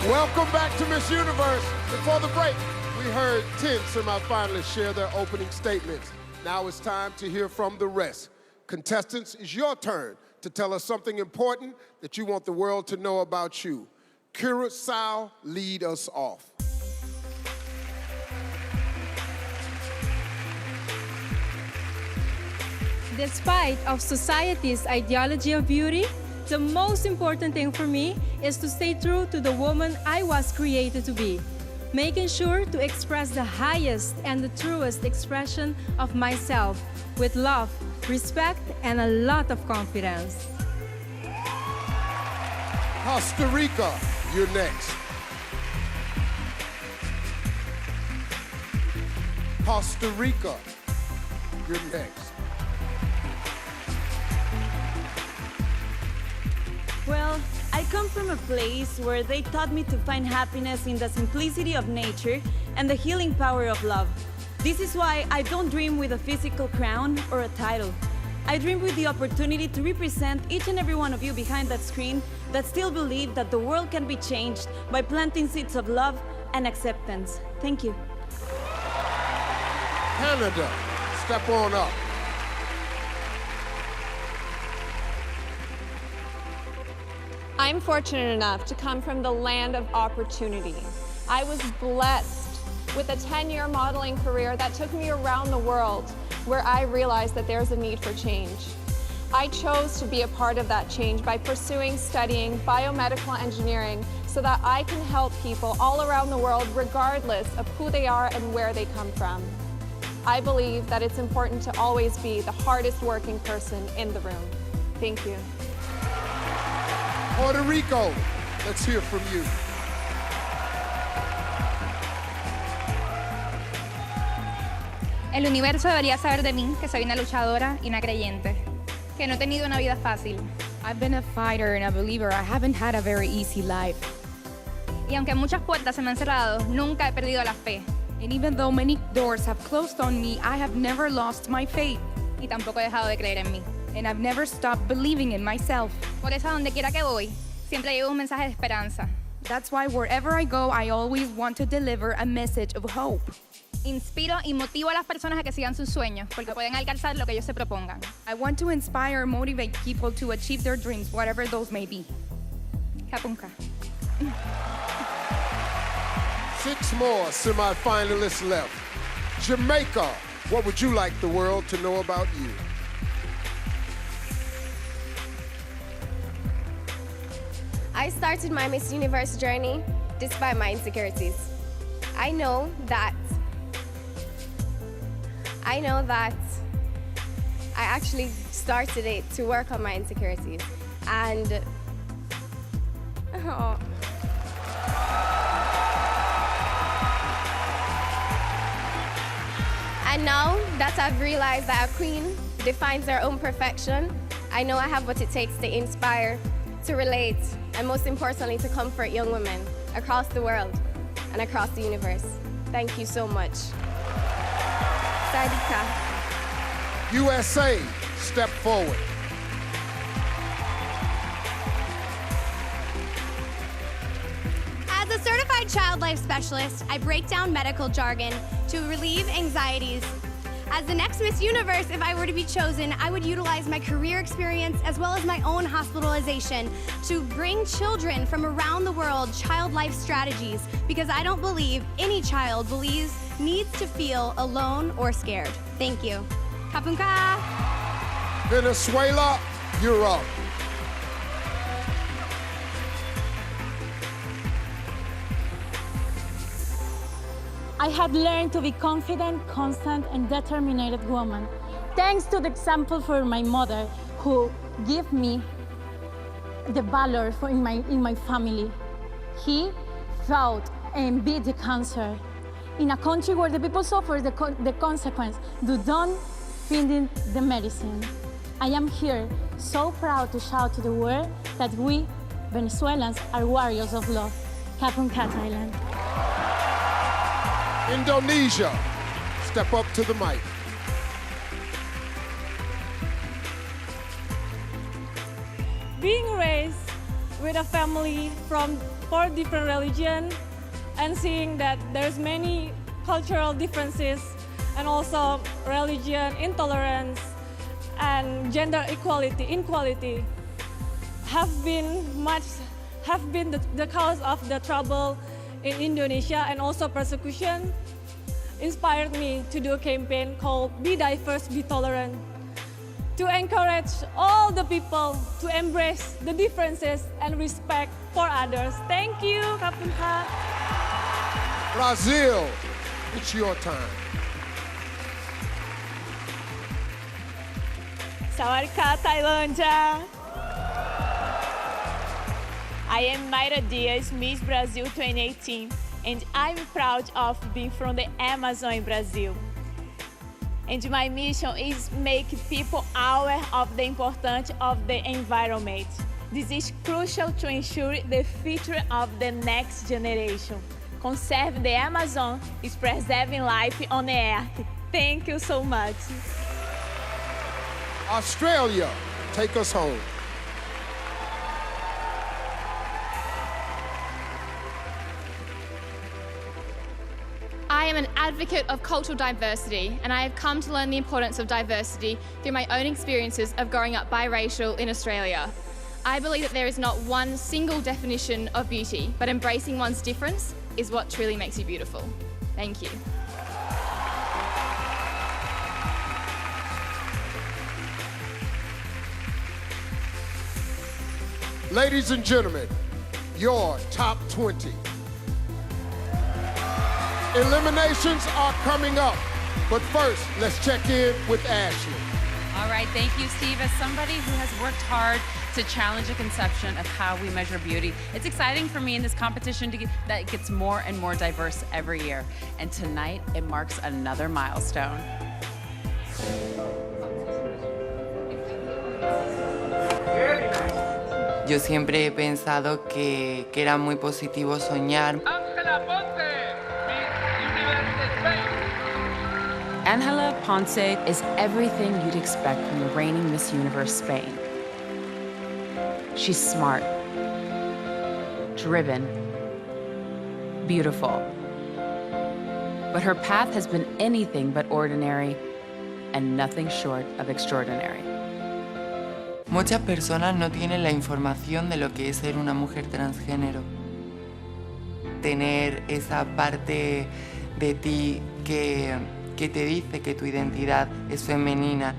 Welcome back to Miss Universe. Before the break, we heard 10 semifinalists share their opening statements. Now it's time to hear from the rest. Contestants, it's your turn to tell us something important that you want the world to know about you. Curacao, lead us off. Despite of society's ideology of beauty, the most important thing for me is to stay true to the woman I was created to be, making sure to express the highest and the truest expression of myself with love, respect, and a lot of confidence. Costa Rica, you're next. Costa Rica, you're next. Well, I come from a place where they taught me to find happiness in the simplicity of nature and the healing power of love. This is why I don't dream with a physical crown or a title. I dream with the opportunity to represent each and every one of you behind that screen that still believe that the world can be changed by planting seeds of love and acceptance. Thank you. Canada, step on up. I'm fortunate enough to come from the land of opportunity. I was blessed with a 10-year modeling career that took me around the world, where I realized that there's a need for change. I chose to be a part of that change by studying biomedical engineering so that I can help people all around the world regardless of who they are and where they come from. I believe that it's important to always be the hardest working person in the room. Thank you. Puerto Rico, let's hear from you. El universo debería saber de mí que soy una luchadora y una creyente, que no he tenido una vida fácil. I've been a fighter and a believer. I haven't had a very easy life. Y aunque muchas puertas se me han cerrado, nunca he perdido la fe. And even though many doors have closed on me, I have never lost my faith. Y tampoco he dejado de creer en mí. And I've never stopped believing in myself. Por eso, a donde quiera que voy, siempre llevo un mensaje de esperanza. That's why wherever I go, I always want to deliver a message of hope. Inspiro y motivo a las personas a que sigan sus sueños, porque pueden alcanzar lo que ellos se propongan. I want to inspire and motivate people to achieve their dreams, whatever those may be. Kapunka. 6 more semifinalists left. Jamaica, what would you like the world to know about you? I started my Miss Universe journey despite my insecurities. I know that I actually started it to work on my insecurities. And And now that I've realized that a queen defines her own perfection, I know I have what it takes to inspire, to relate, and most importantly, to comfort young women across the world and across the universe. Thank you so much. Sadika. USA, step forward. As a certified child life specialist, I break down medical jargon to relieve anxieties. As the next Miss Universe, if I were to be chosen, I would utilize my career experience as well as my own hospitalization to bring children from around the world child life strategies, because I don't believe any child needs to feel alone or scared. Thank you. Kapunka. Venezuela, you're up. I had learned to be confident, constant, and determined woman. thanks to the example for my mother, who gave me the valor in my family. He fought and beat the cancer. In a country where the people suffer the consequence, they don't find the medicine. I am here so proud to shout to the world that we Venezuelans are warriors of love. Kapun Ka, Thailand. Indonesia, step up to the mic. Being raised with a family from 4 different religions and seeing that there's many cultural differences and also religion intolerance and gender inequality have been the cause of the trouble in Indonesia and also persecution inspired me to do a campaign called Be Diverse, Be Tolerant, to encourage all the people to embrace the differences and respect for others. Thank you, Kapun Ka. Brazil, it's your time. Sawadee Ka, Thailand. I am Mayra Diaz, Miss Brazil 2018, and I'm proud of being from the Amazon in Brazil. And my mission is make people aware of the importance of the environment. This is crucial to ensure the future of the next generation. Conserve the Amazon is preserving life on the earth. Thank you so much. Australia, take us home. I am an advocate of cultural diversity, and I have come to learn the importance of diversity through my own experiences of growing up biracial in Australia. I believe that there is not one single definition of beauty, but embracing one's difference is what truly makes you beautiful. Thank you. Ladies and gentlemen, your top 20. Eliminations are coming up, but first, let's check in with Ashley. All right, thank you, Steve. As somebody who has worked hard to challenge a conception of how we measure beauty, it's exciting for me in this competition that it gets more and more diverse every year. And tonight, it marks another milestone. Yo siempre he pensado que era muy positivo soñar. Ángela Ponce is everything you'd expect from the reigning Miss Universe Spain. She's smart, driven, beautiful. But her path has been anything but ordinary and nothing short of extraordinary. Muchas personas no tienen la información de lo que es ser una mujer transgénero. Tener esa parte de ti que te dice que tu identidad es femenina.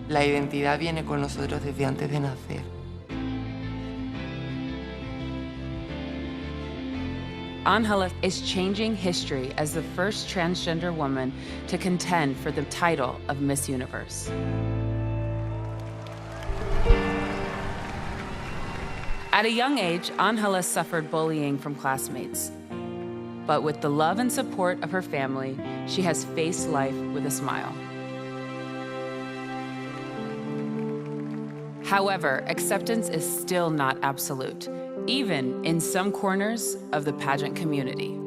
La identidad viene con nosotros desde antes de nacer. Ángela is changing history as the first transgender woman to contend for the title of Miss Universe. At a young age, Ángela suffered bullying from classmates. But with the love and support of her family, she has faced life with a smile. However, acceptance is still not absolute, even in some corners of the pageant community.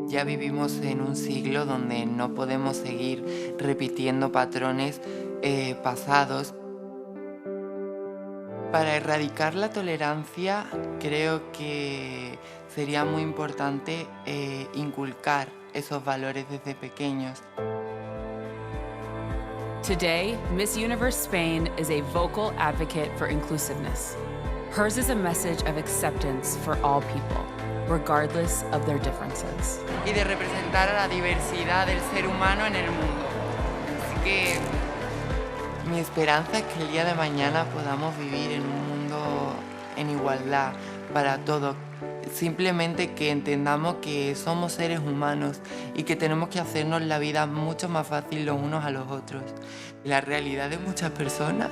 Ya vivimos en un siglo donde no podemos seguir repitiendo patrones pasados. Para erradicar la tolerancia, creo que sería muy importante inculcar esos valores desde pequeños. Today, Miss Universe Spain is a vocal advocate for inclusiveness. Hers is a message of acceptance for all people, regardless of their differences. Y de representar a la diversidad del ser humano en el mundo. Así que mi esperanza es que el día de mañana podamos vivir en un mundo en igualdad para todos, simplemente que entendamos que somos seres humanos y que tenemos que hacernos la vida mucho más fácil los unos a los otros. La realidad de muchas personas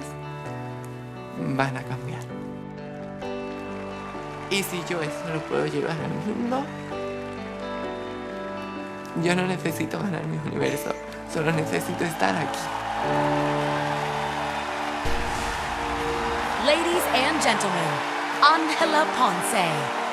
van a cambiar. Y si yo eso lo puedo llevar al mundo, yo no necesito ganar mi universo, solo necesito estar aquí. Ladies and gentlemen, Angela Ponce.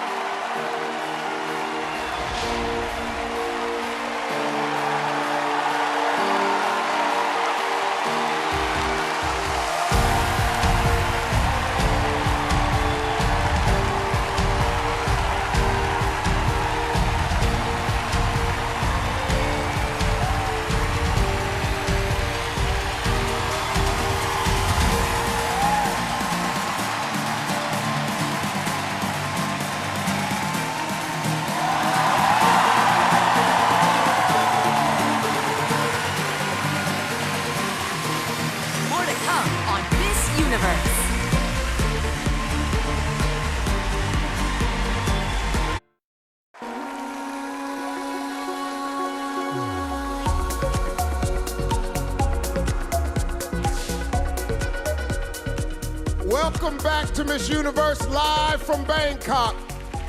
Welcome back to Miss Universe, live from Bangkok.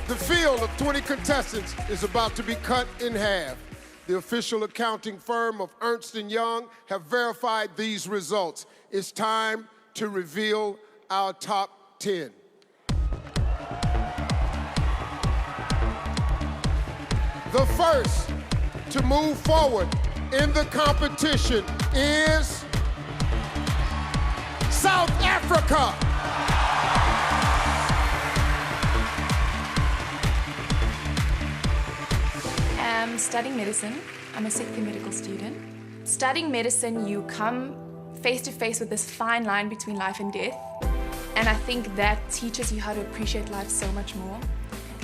The field of 20 contestants is about to be cut in half. The official accounting firm of Ernst & Young have verified these results. It's time to reveal our top 10. The first to move forward in the competition is South Africa. I'm studying medicine. I'm a second year medical student. Studying medicine, you come face to face with this fine line between life and death. And I think that teaches you how to appreciate life so much more.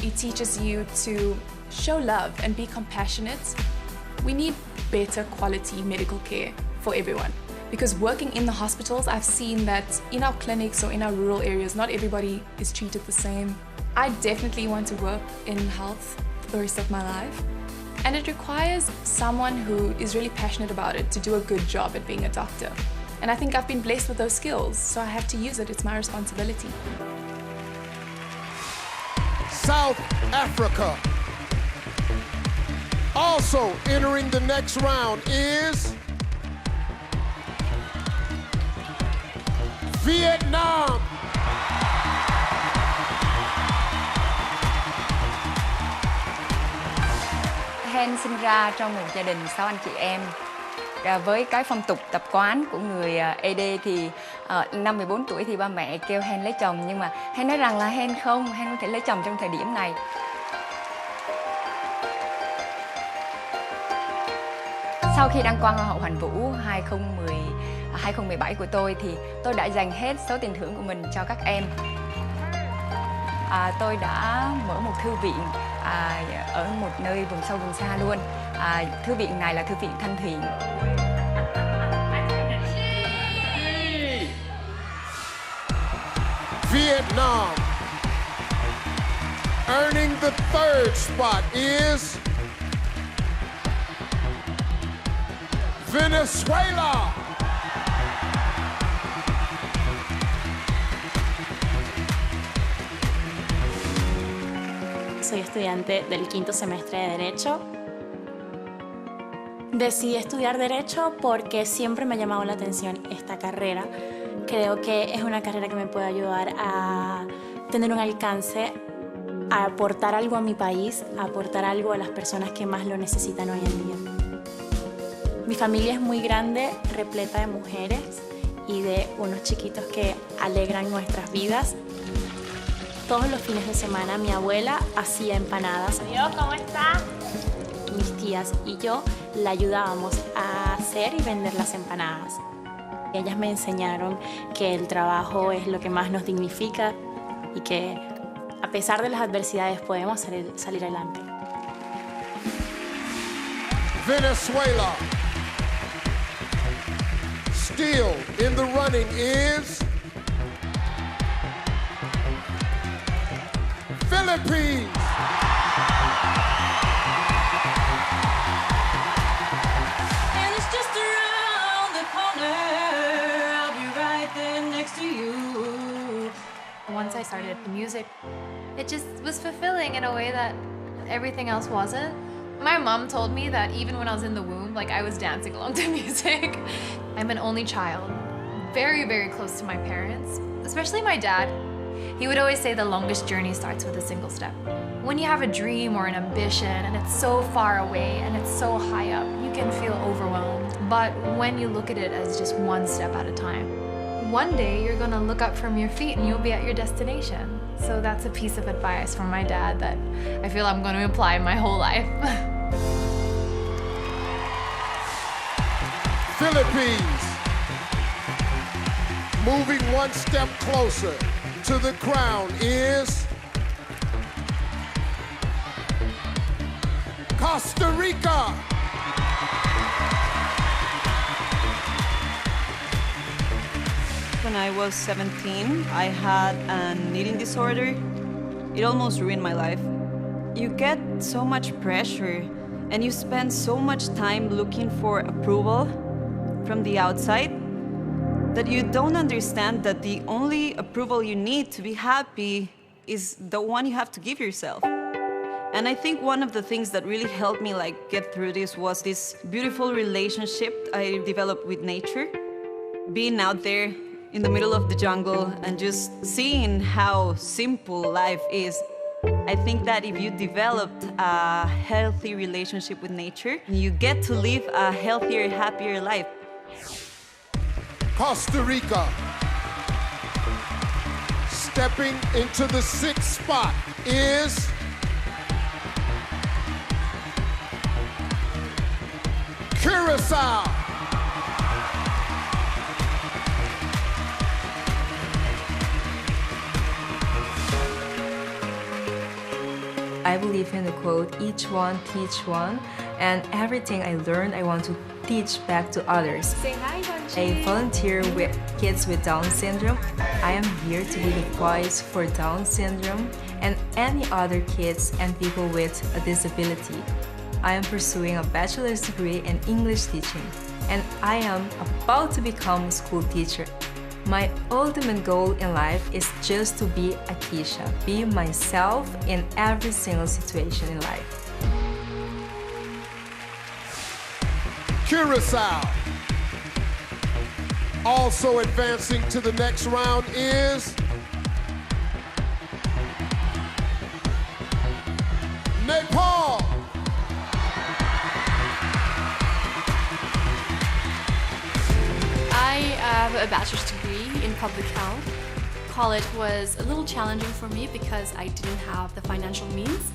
It teaches you to show love and be compassionate. We need better quality medical care for everyone. Because working in the hospitals, I've seen that in our clinics or in our rural areas, not everybody is treated the same. I definitely want to work in health for the rest of my life. And it requires someone who is really passionate about it to do a good job at being a doctor. And I think I've been blessed with those skills, so I have to use it. It's my responsibility. South Africa. Also entering the next round is Vietnam. Hen sinh ra trong một gia đình 6 anh chị em. Với cái phong tục tập quán của người ED thì năm 14 tuổi thì ba mẹ kêu Hen lấy chồng, nhưng mà Hen nói rằng là Hen không thể lấy chồng trong thời điểm này. Sau khi đăng quang Hoa hậu Hoàn vũ 2017 của tôi thì tôi đã dành hết số tiền thưởng của mình cho các em. Tôi đã mở một thư viện ở một nơi vùng sâu vùng xa luôn. Thư viện này là thư viện thân thiện. Vietnam. Earning the third spot is Venezuela. Soy estudiante del quinto semestre de Derecho. Decidí estudiar Derecho porque siempre me ha llamado la atención esta carrera. Creo que es una carrera que me puede ayudar a tener un alcance, a aportar algo a mi país, a aportar algo a las personas que más lo necesitan hoy en día. Mi familia es muy grande, repleta de mujeres y de unos chiquitos que alegran nuestras vidas. Todos los fines de semana mi abuela hacía empanadas. Adiós, ¿cómo está? Mis tías y yo la ayudábamos a hacer y vender las empanadas. Ellas me enseñaron que el trabajo es lo que más nos dignifica y que a pesar de las adversidades podemos salir adelante. Venezuela. Still in the running is Philippines. And it's just around the corner. I'll be right there next to you. Once I started music, it just was fulfilling in a way that everything else wasn't. My mom told me that even when I was in the womb, like I was dancing along to music. I'm an only child, very, very close to my parents, especially my dad. He would always say the longest journey starts with a single step. When you have a dream or an ambition and it's so far away and it's so high up, you can feel overwhelmed. But when you look at it as just one step at a time, one day you're gonna look up from your feet and you'll be at your destination. So that's a piece of advice from my dad that I feel I'm gonna apply my whole life. Philippines, moving one step closer to the crown is Costa Rica. When I was 17, I had an eating disorder. It almost ruined my life. You get so much pressure and you spend so much time looking for approval from the outside that you don't understand that the only approval you need to be happy is the one you have to give yourself. And I think one of the things that really helped me get through this was this beautiful relationship I developed with nature. Being out there in the middle of the jungle and just seeing how simple life is. I think that if you developed a healthy relationship with nature, you get to live a healthier, happier life. Costa Rica, stepping into the 6th spot is Curacao. I believe in the quote, each one teach one, and everything I learn I want to teach back to others. Say hi, Hanchi. I volunteer with kids with Down syndrome. I am here to be the voice for Down syndrome and any other kids and people with a disability. I am pursuing a bachelor's degree in English teaching, and I am about to become a school teacher. My ultimate goal in life is just to be Akisha, be myself in every single situation in life. Curacao. Also advancing to the next round is Nepal. I have a bachelor's degree in public health. College was a little challenging for me because I didn't have the financial means.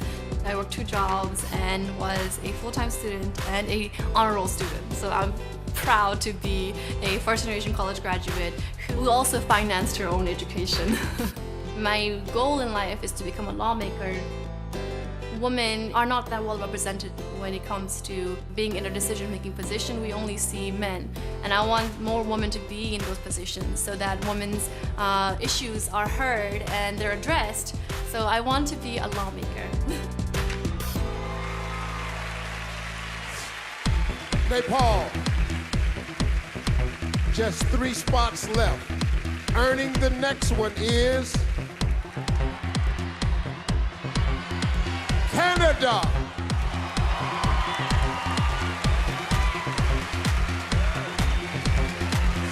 I worked 2 jobs and was a full-time student and an honor roll student. So I'm proud to be a first-generation college graduate who also financed her own education. My goal in life is to become a lawmaker. Women are not that well represented when it comes to being in a decision-making position. We only see men. And I want more women to be in those positions so that women's issues are heard and they're addressed. So I want to be a lawmaker. Nepal. Just 3 spots left. Earning the next one is Canada.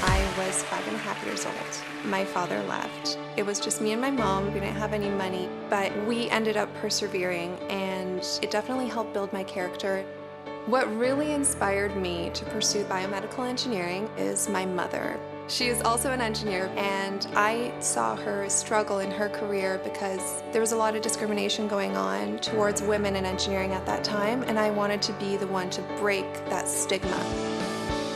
I was 5.5 years old. My father left. It was just me and my mom. We didn't have any money, but we ended up persevering, and it definitely helped build my character. What really inspired me to pursue biomedical engineering is my mother. She is also an engineer, and I saw her struggle in her career because there was a lot of discrimination going on towards women in engineering at that time, and I wanted to be the one to break that stigma.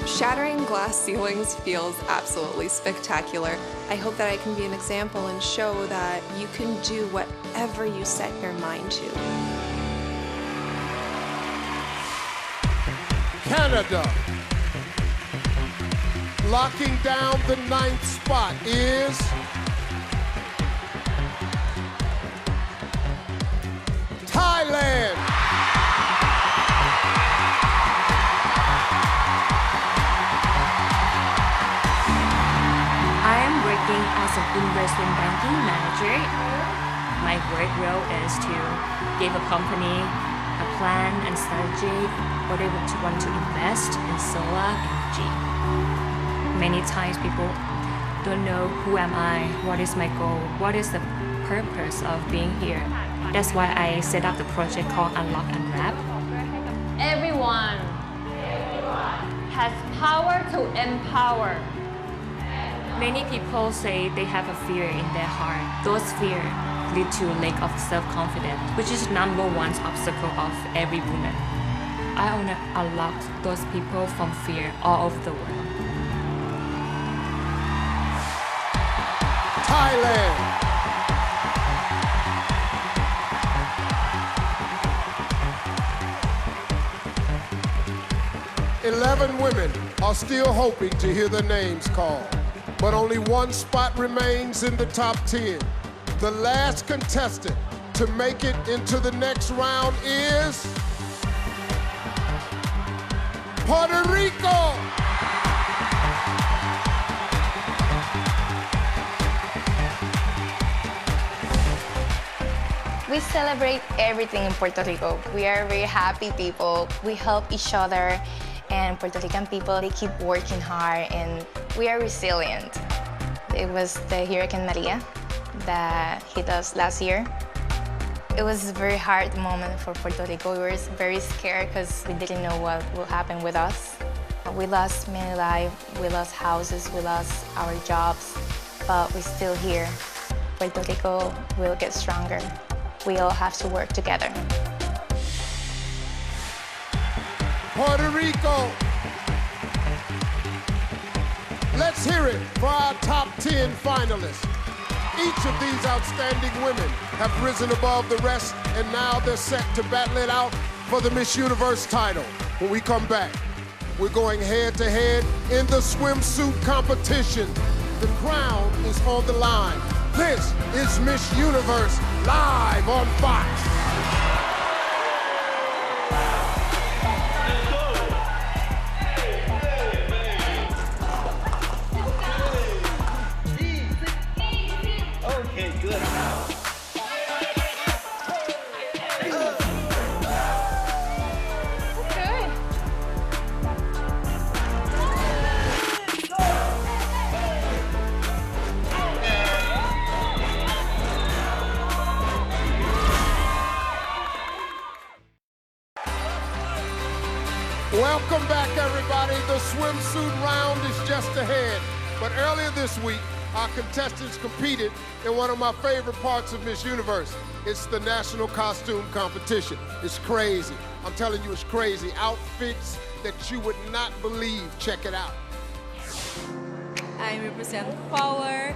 Shattering glass ceilings feels absolutely spectacular. I hope that I can be an example and show that you can do whatever you set your mind to. Canada. Locking down the 9th spot is Thailand. I am working as an investment banking manager. My work role is to give a company a plan and strategy what they want to invest in solar energy. Many times people don't know who am I, what is my goal, what is the purpose of being here. That's why I set up the project called Unlock and Wrap. Everyone has power to empower. Many people say they have a fear in their heart. Those fears lead to a lack of self-confidence, which is number one obstacle of every woman. I want to unlock those people from fear all over the world. Thailand. "11 women are still hoping to hear their names called, but only one spot remains in the top 10. The last contestant to make it into the next round is Puerto Rico. We celebrate everything in Puerto Rico. We are very happy people. We help each other, and Puerto Rican people, they keep working hard, and we are resilient. It was the Hurricane Maria that hit us last year. It was a very hard moment for Puerto Rico. We were very scared because we didn't know what will happen with us. We lost many lives, we lost houses, we lost our jobs, but we're still here. Puerto Rico will get stronger. We all have to work together. Puerto Rico. Let's hear it for our top 10 finalists. Each of these outstanding women have risen above the rest, and now they're set to battle it out for the Miss Universe title. When we come back, we're going head-to-head in the swimsuit competition. The crown is on the line. This is Miss Universe live on Fox. Okay, good. Welcome back, everybody. The swimsuit round is just ahead. But earlier this week, our contestants competed in one of my favorite parts of Miss Universe. It's the national costume competition. It's crazy. I'm telling you, it's crazy. Outfits that you would not believe. Check it out. I represent power.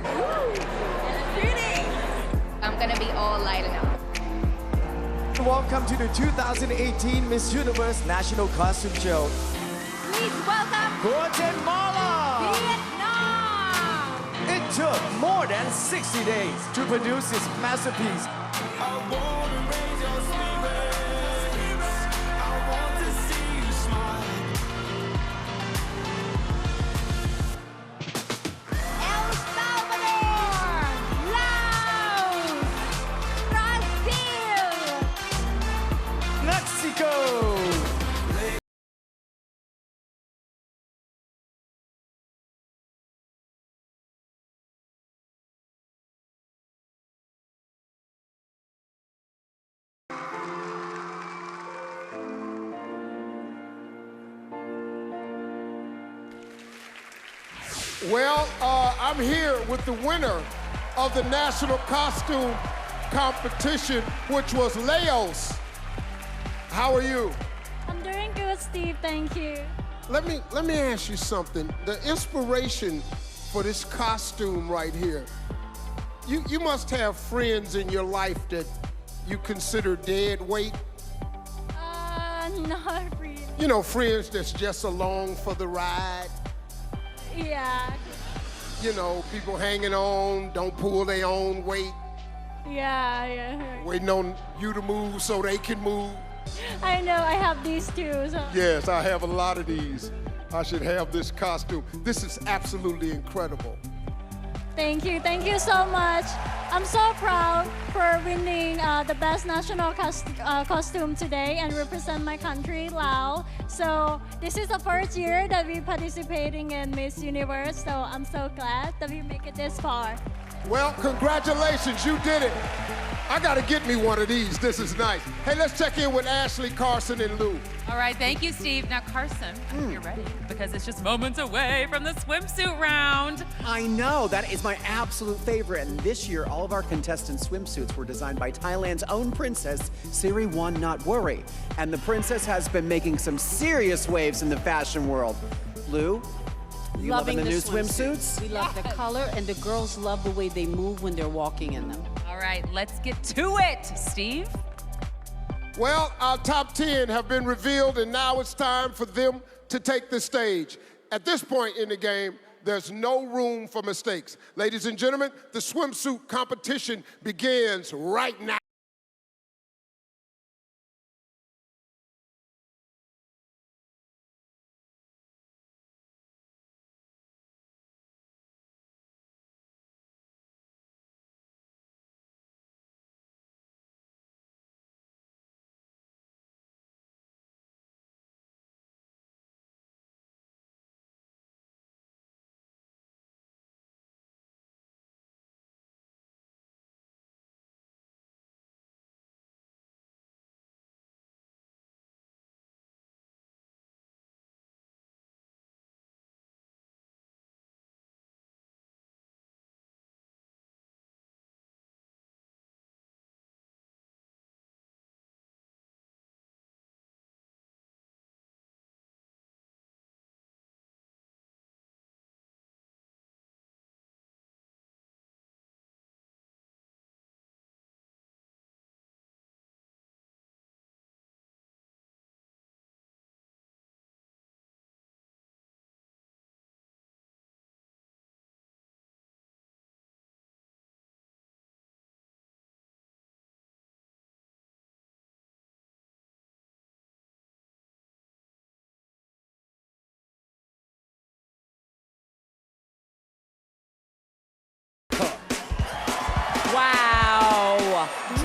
Pretty. I'm gonna be all lighten up. Welcome to the 2018 Miss Universe National Costume Show. Please welcome Guatemala! Vietnam! It took more than 60 days to produce this masterpiece. Well, I'm here with the winner of the national costume competition, which was Laos. How are you? I'm doing good, Steve. Thank you. Let me ask you something. The inspiration for this costume right here, you must have friends in your life that you consider dead weight. Not really. You know, friends that's just along for the ride. Yeah. You know, people hanging on, don't pull their own weight. Yeah. Waiting on you to move so they can move. I know, I have these too. So. Yes, I have a lot of these. I should have this costume. This is absolutely incredible. Thank you so much. I'm so proud for winning the best national costume today and represent my country, Laos. So this is the first year that we're participating in Miss Universe, so I'm so glad that we make it this far. Well, congratulations, you did it. I gotta get me one of these. This is nice. Hey, let's check in with Ashley, Carson, and Lou. All right, thank you, Steve. Now, Carson, you're ready because it's just moments away from the swimsuit round. I know, that is my absolute favorite. And this year, all of our contestant swimsuits were designed by Thailand's own princess, Siri One Not Worry. And the princess has been making some serious waves in the fashion world. Lou? You loving the new swimsuits? We love the color, and the girls love the way they move when they're walking in them. All right, let's get to it, Steve. Well, our top 10 have been revealed, and now it's time for them to take the stage. At this point in the game, there's no room for mistakes. Ladies and gentlemen, the swimsuit competition begins right now.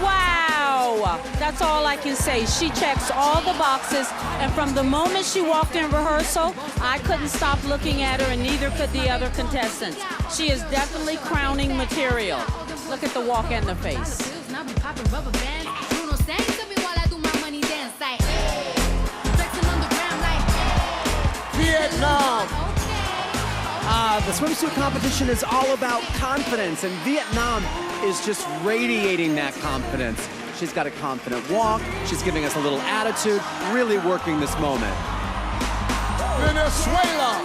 Wow. That's all I can say. She checks all the boxes, and from the moment she walked in rehearsal, I couldn't stop looking at her, and neither could the other contestants. She is definitely crowning material. Look at the walk and the face. Vietnam. The swimsuit competition is all about confidence, and Vietnam is just radiating that confidence. She's got a confident walk, she's giving us a little attitude, really working this moment. Venezuela.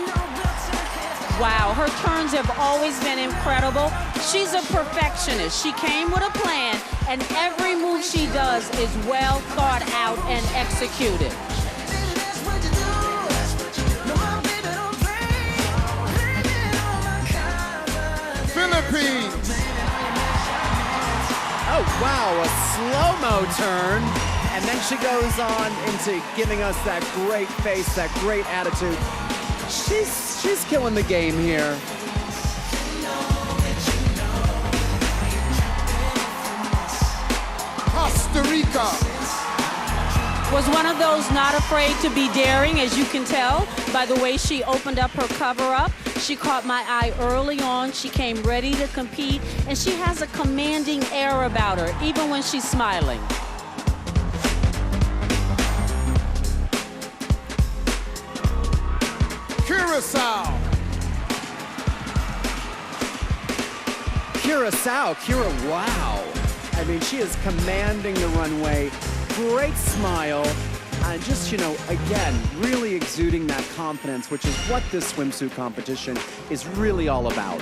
Wow, her turns have always been incredible. She's a perfectionist. She came with a plan, and every move she does is well thought out and executed. Philippines. Oh, wow, a slow-mo turn. And then she goes on into giving us that great face, that great attitude. She's killing the game here. Costa Rica. Was one of those not afraid to be daring, as you can tell by the way she opened up her cover-up. She caught my eye early on. She came ready to compete, and she has a commanding air about her, even when she's smiling. Curacao. Wow. I mean, she is commanding the runway. Great smile. And just, again, really exuding that confidence, which is what this swimsuit competition is really all about.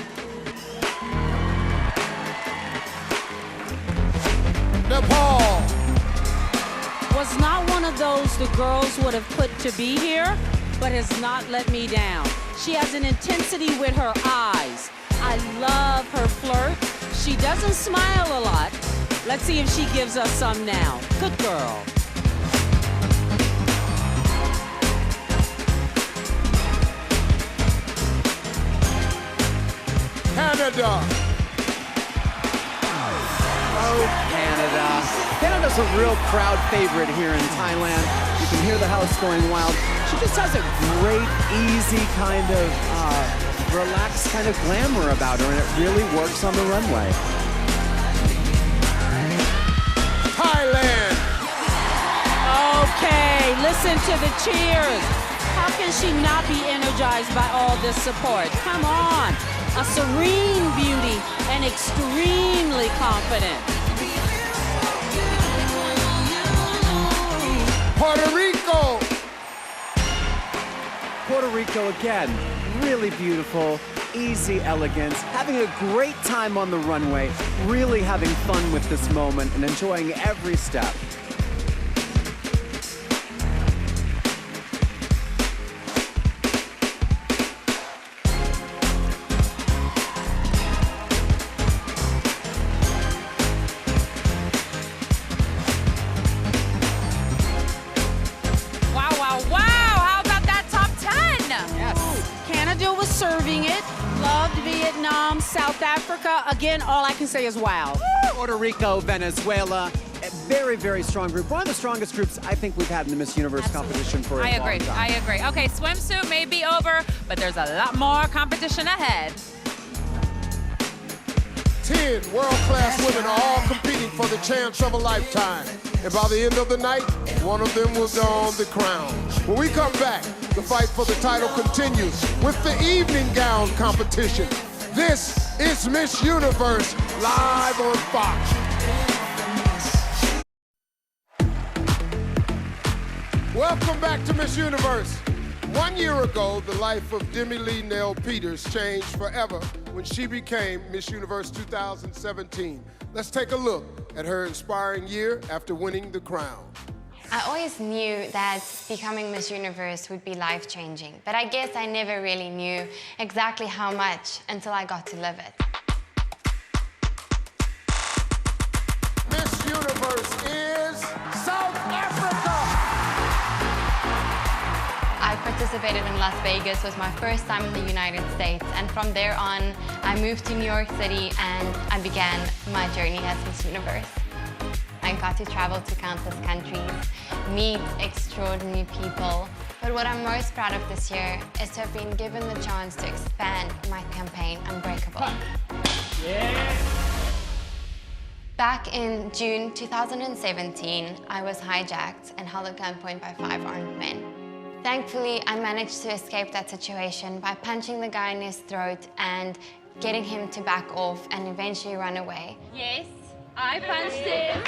Nepal. Was not one of those the girls would have put to be here, but has not let me down. She has an intensity with her eyes. I love her flirt. She doesn't smile a lot, Let's see if she gives us some now. Good girl. Canada. Oh, Canada. Canada's a real crowd favorite here in Thailand. You can hear the house going wild. She just has a great, easy kind of, relaxed kind of glamour about her, and it really works on the runway. Thailand. Okay, listen to the cheers. How can she not be energized by all this support? Come on. A serene beauty and extremely confident. Puerto Rico. Puerto Rico again, really beautiful, easy elegance, having a great time on the runway, really having fun with this moment and enjoying every step. Serving it. Loved Vietnam, South Africa. Again, all I can say is wow. Puerto Rico, Venezuela, a very, very strong group. One of the strongest groups I think we've had in the Miss Universe competition for a long time. I agree. Okay, swimsuit may be over, but there's a lot more competition ahead. 10 world-class women are all competing for the chance of a lifetime. And by the end of the night, one of them will don the crown. When we come back, the fight for the title continues with the evening gown competition. This is Miss Universe live on Fox. Welcome back to Miss Universe. 1 year ago, the life of Demi-Leigh Nel-Peters changed forever when she became Miss Universe 2017. Let's take a look at her inspiring year after winning the crown. I always knew that becoming Miss Universe would be life-changing, but I guess I never really knew exactly how much until I got to live it. Miss Universe is South Africa! I participated in Las Vegas. It was my first time in the United States, and from there on, I moved to New York City and I began my journey as Miss Universe. I got to travel to countless countries, meet extraordinary people. But what I'm most proud of this year is to have been given the chance to expand my campaign, Unbreakable. Yeah. Back in June 2017, I was hijacked and held at gunpoint by 5 armed men. Thankfully, I managed to escape that situation by punching the guy in his throat and getting him to back off and eventually run away. Yes. I punched him.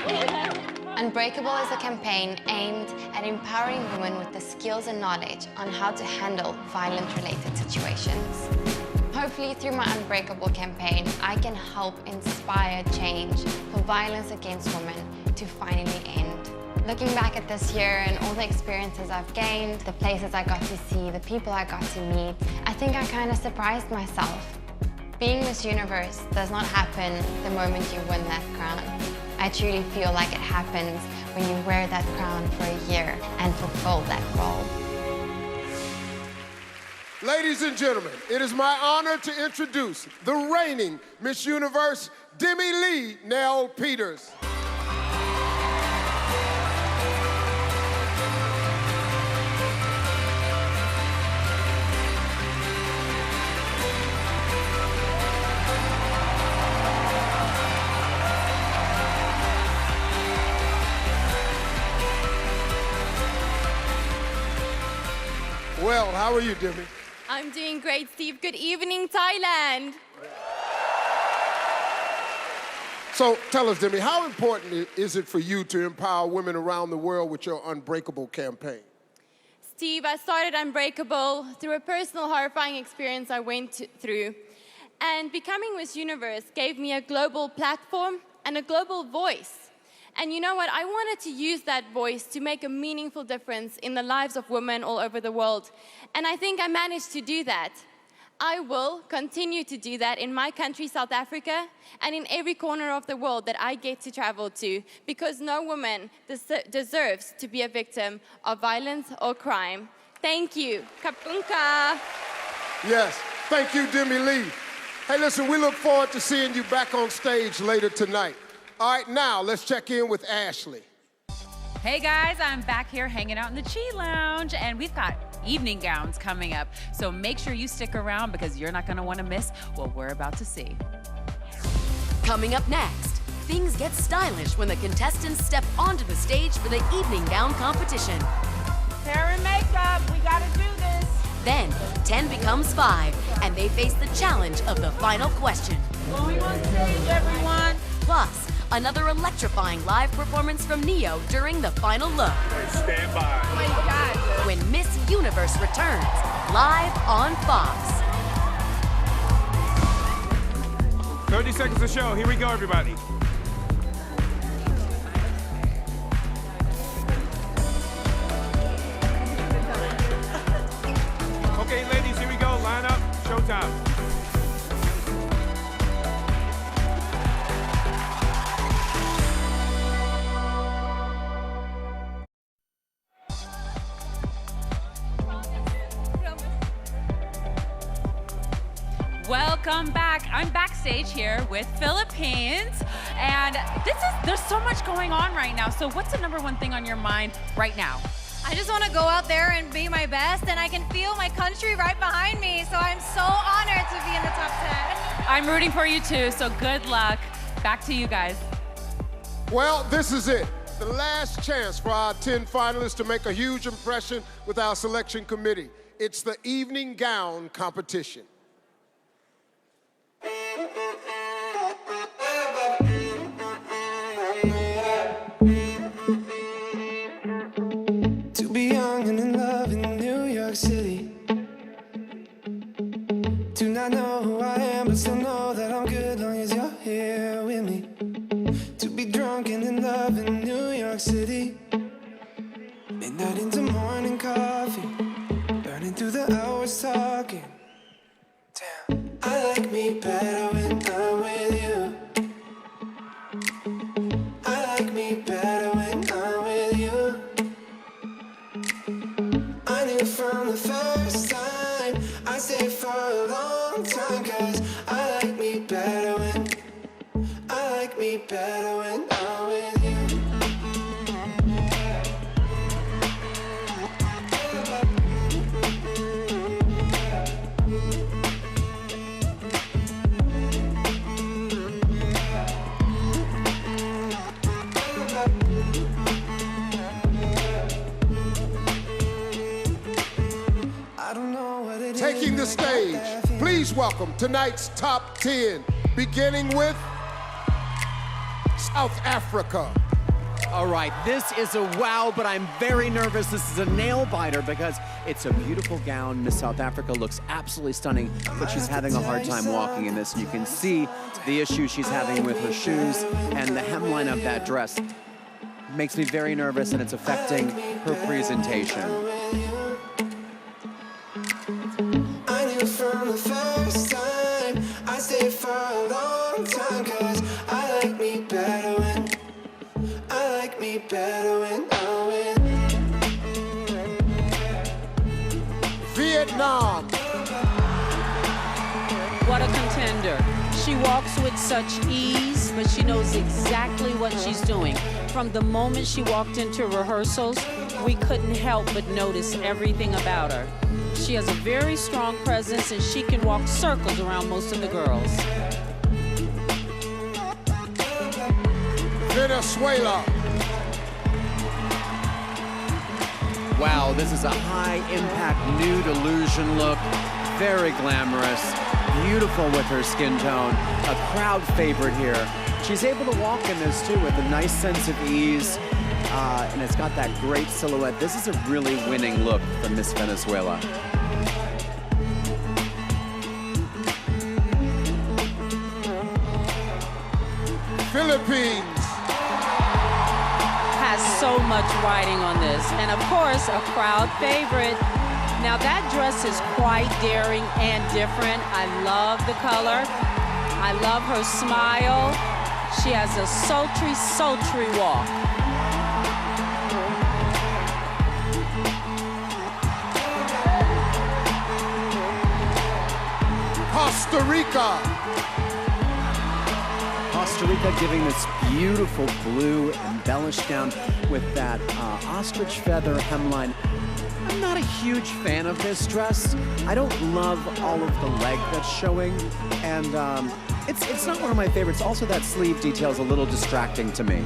Unbreakable is a campaign aimed at empowering women with the skills and knowledge on how to handle violence-related situations. Hopefully, through my Unbreakable campaign, I can help inspire change for violence against women to finally end. Looking back at this year and all the experiences I've gained, the places I got to see, the people I got to meet, I think I kind of surprised myself. Being Miss Universe does not happen the moment you win that crown. I truly feel like it happens when you wear that crown for a year and fulfill that role. Ladies and gentlemen, it is my honor to introduce the reigning Miss Universe, Demi-Leigh Nel-Peters. Well, how are you, Demi? I'm doing great, Steve. Good evening, Thailand. So tell us, Demi, how important is it for you to empower women around the world with your Unbreakable campaign? Steve, I started Unbreakable through a personal horrifying experience I went through. And becoming Miss Universe gave me a global platform and a global voice. And you know what? I wanted to use that voice to make a meaningful difference in the lives of women all over the world. And I think I managed to do that. I will continue to do that in my country, South Africa, and in every corner of the world that I get to travel to, because no woman deserves to be a victim of violence or crime. Thank you. Kapunka. Yes, thank you, Demi-Leigh. Hey, listen, we look forward to seeing you back on stage later tonight. All right, now let's check in with Ashley. Hey guys, I'm back here hanging out in the Chi Lounge, and we've got evening gowns coming up. So make sure you stick around because you're not gonna wanna miss what we're about to see. Coming up next, things get stylish when the contestants step onto the stage for the evening gown competition. Hair and makeup, we gotta do this. Then, 10 becomes 5, and they face the challenge of the final question. Going on stage, everyone. Plus, another electrifying live performance from Neo during the final look. Stand by. Oh my God. When Miss Universe returns, live on Fox. 30 seconds to show. Here we go, everybody. Okay, ladies, here we go. Line up. Showtime. Welcome back. I'm backstage here with Philippines, and there's so much going on right now. So what's the #1 thing on your mind right now? I just want to go out there and be my best, and I can feel my country right behind me, so I'm so honored to be in the top 10. I'm rooting for you too, so good luck. Back to you guys. Well, this is it. The last chance for our 10 finalists to make a huge impression with our selection committee. It's the evening gown competition. To be young and in love in New York City. Do not know who I am, but still know that I'm good long as you're here with me. To be drunk and in love in New York City. Midnight into morning coffee, burning through the hours talking. Damn, I like me better when I'm with you. I like me better when I'm with you. I knew from the first time I stayed for a long time, 'cause I like me better when I'm with you. Taking the stage, please welcome tonight's top 10, beginning with South Africa. All right, this is a wow, but I'm very nervous. This is a nail biter because it's a beautiful gown. Miss South Africa looks absolutely stunning, but she's having a hard time walking in this. You can see the issue she's having with her shoes and the hemline of that dress. It makes me very nervous, and it's affecting her presentation. I knew from the first time I stayed for a long time, 'cause I like me better when I'm with Vietnam. What a contender. She walks with such ease, but she knows exactly what she's doing. From the moment she walked into rehearsals, we couldn't help but notice everything about her. She has a very strong presence, and she can walk circles around most of the girls. Venezuela. Wow, this is a high-impact nude illusion look. Very glamorous, beautiful with her skin tone. A crowd favorite here. She's able to walk in this too with a nice sense of ease, and it's got that great silhouette. This is a really winning look from Miss Venezuela. Philippines. Has so much riding on this. And of course, a crowd favorite, Now that dress is quite daring and different. I love the color. I love her smile. She has a sultry, sultry walk. Costa Rica. Costa Rica giving this beautiful blue embellished gown with that ostrich feather hemline. I'm not a huge fan of this dress. I don't love all of the leg that's showing, and it's not one of my favorites. Also, that sleeve detail is a little distracting to me.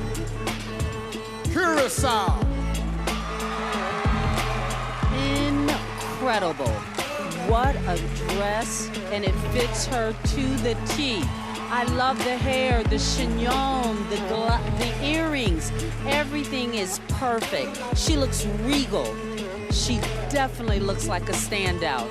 Curacao. Incredible. What a dress, and it fits her to the T. I love the hair, the chignon, the earrings. Everything is perfect. She looks regal. She definitely looks like a standout.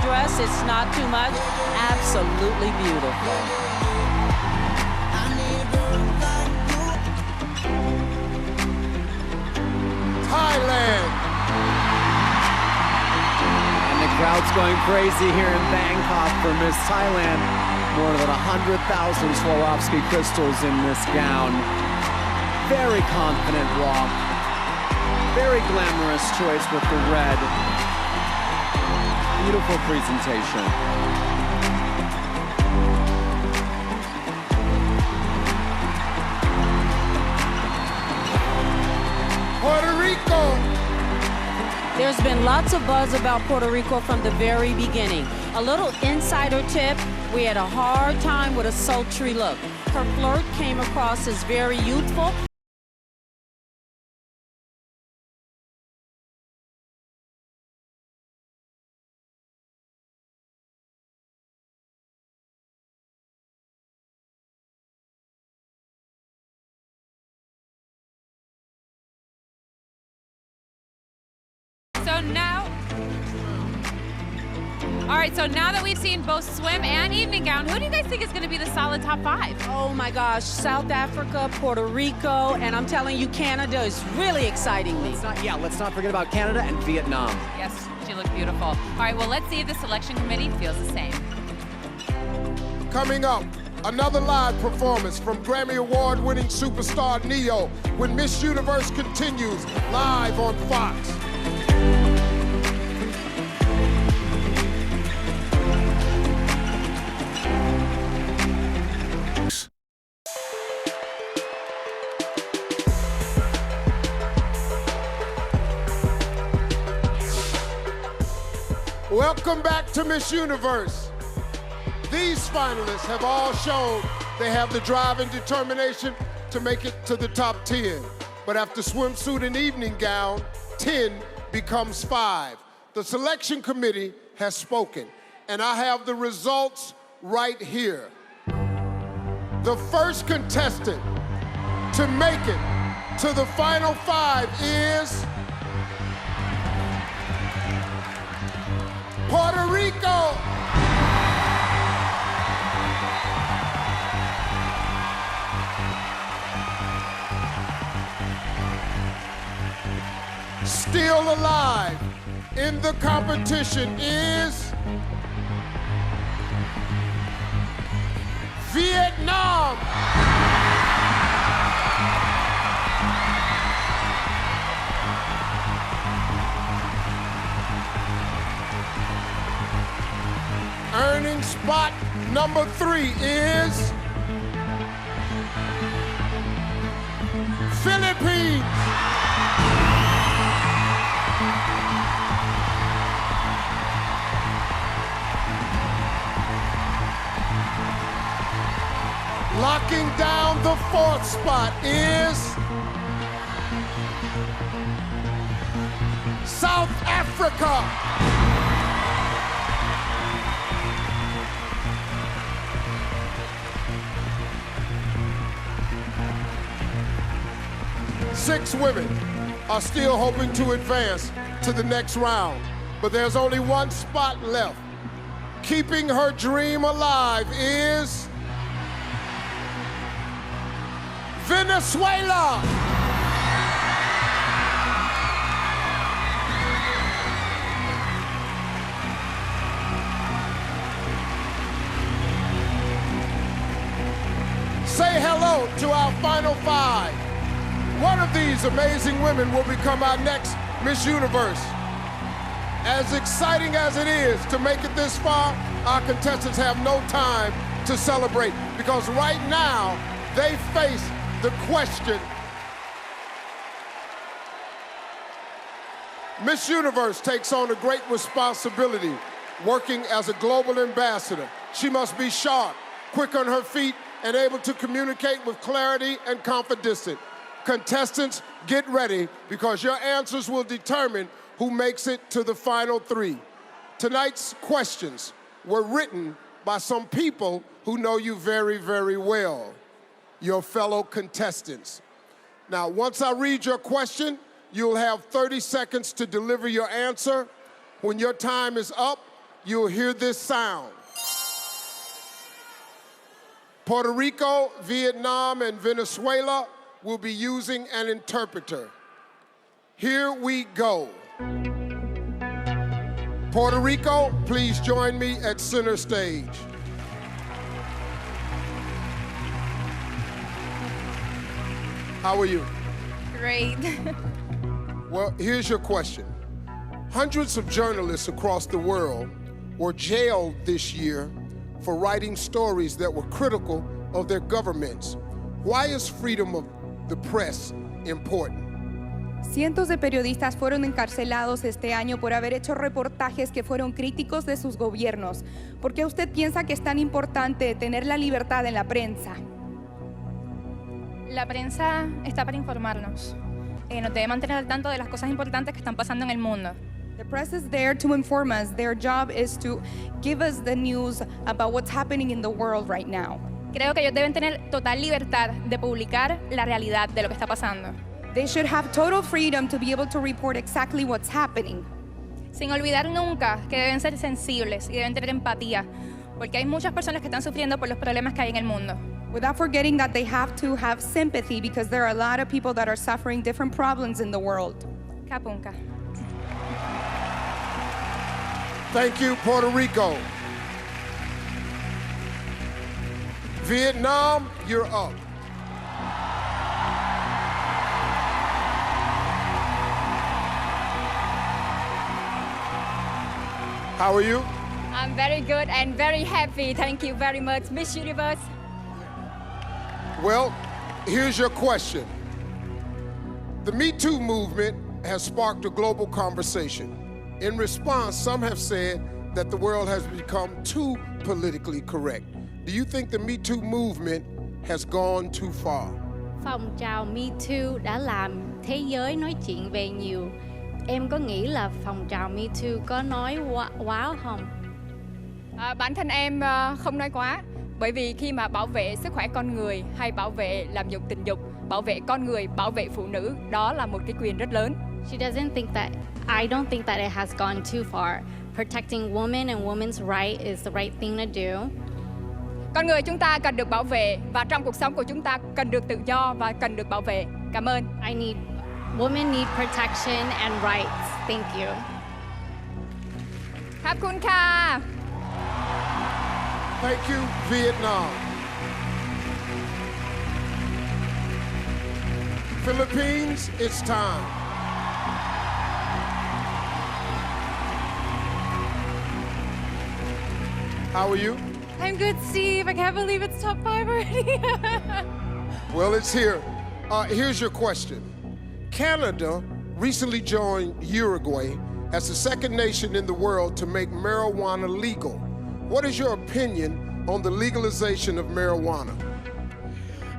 Dress, it's not too much. Absolutely beautiful. Thailand. And the crowd's going crazy here in Bangkok for Miss Thailand. More than 100,000 Swarovski crystals in this gown. Very confident walk. Very glamorous choice with the red. Beautiful presentation. Puerto Rico. There's been lots of buzz about Puerto Rico from the very beginning. A little insider tip, we had a hard time with a sultry look. Her flirt came across as very youthful. So now, all right, so now that we've seen both swim and evening gown, who do you guys think is going to be the solid top 5? Oh my gosh, South Africa, Puerto Rico, and I'm telling you, Canada is really exciting me. Let's not forget about Canada and Vietnam. Yes, she looked beautiful. All right, well, let's see if the selection committee feels the same. Coming up, another live performance from Grammy Award-winning superstar Neo when Miss Universe continues live on Fox. Welcome back to Miss Universe. These finalists have all shown they have the drive and determination to make it to the top 10. But after swimsuit and evening gown, 10 becomes 5. The selection committee has spoken, and I have the results right here. The first contestant to make it to the final 5 is Puerto Rico. Still alive in the competition is Vietnam. number 3 is Philippines. Locking down the 4th spot is South Africa. Six women are still hoping to advance to the next round, but there's only one spot left. Keeping her dream alive is Venezuela. Say hello to our final 5. One of these amazing women will become our next Miss Universe. As exciting as it is to make it this far, our contestants have no time to celebrate because right now they face the question. Miss Universe takes on a great responsibility working as a global ambassador. She must be sharp, quick on her feet, and able to communicate with clarity and confidence. Contestants, get ready because your answers will determine who makes it to the final 3. Tonight's questions were written by some people who know you very, very well, your fellow contestants. Now, once I read your question, you'll have 30 seconds to deliver your answer. When your time is up, you'll hear this sound. Puerto Rico, Vietnam, and Venezuela will be using an interpreter. Here we go. Puerto Rico, please join me at center stage. How are you? Great. Well, here's your question. Hundreds of journalists across the world were jailed this year for writing stories that were critical of their governments. Why is freedom of the press important? Cientos de periodistas fueron encarcelados este año por haber hecho reportajes que fueron críticos de sus gobiernos. ¿Por qué usted piensa que es tan importante tener la libertad en la prensa? La prensa está para informarnos. Nos debe mantener al tanto de las cosas importantes que están pasando en el mundo. The press is there to inform us. Their job is to give us the news about what's happening in the world right now. Creo que ellos deben tener total libertad de publicar la realidad de lo que está pasando. They should have total freedom to be able to report exactly what's happening. Sin olvidar nunca que deben ser sensibles y deben tener empatía, porque hay muchas personas que están sufriendo por los problemas que hay en el mundo. Without forgetting that they have to have sympathy because there are a lot of people that are suffering different problems in the world. Kapunka. Thank you, Puerto Rico. Vietnam, you're up. How are you? I'm very good and very happy. Thank you very much, Miss Universe. Well, here's your question. The Me Too movement has sparked a global conversation. In response, some have said that the world has become too politically correct. Do you think the Me Too movement has gone too far? Phong trào Me Too đã làm thế giới nói chuyện về nhiều. Em có nghĩ là phong trào Me Too có nói quá không? Bản thân em không nói quá, bởi vì khi mà bảo vệ sức khỏe con người hay bảo vệ làm dục tình dục, bảo vệ con người, bảo vệ phụ nữ, đó là một cái quyền rất lớn. She doesn't think that, I don't think that it has gone too far. Protecting women and women's right is the right thing to do. Con người chúng ta cần được bảo vệ và trong cuộc sống của chúng ta cần được tự do và cần được bảo vệ. Cảm ơn. Women need protection and rights. Thank you. ขอบคุณค่ะ Thank you, Vietnam. Philippines, it's time. How are you? I'm good, Steve. I can't believe it's top 5 already. Well, it's here. Here's your question. Canada recently joined Uruguay as the second nation in the world to make marijuana legal. What is your opinion on the legalization of marijuana?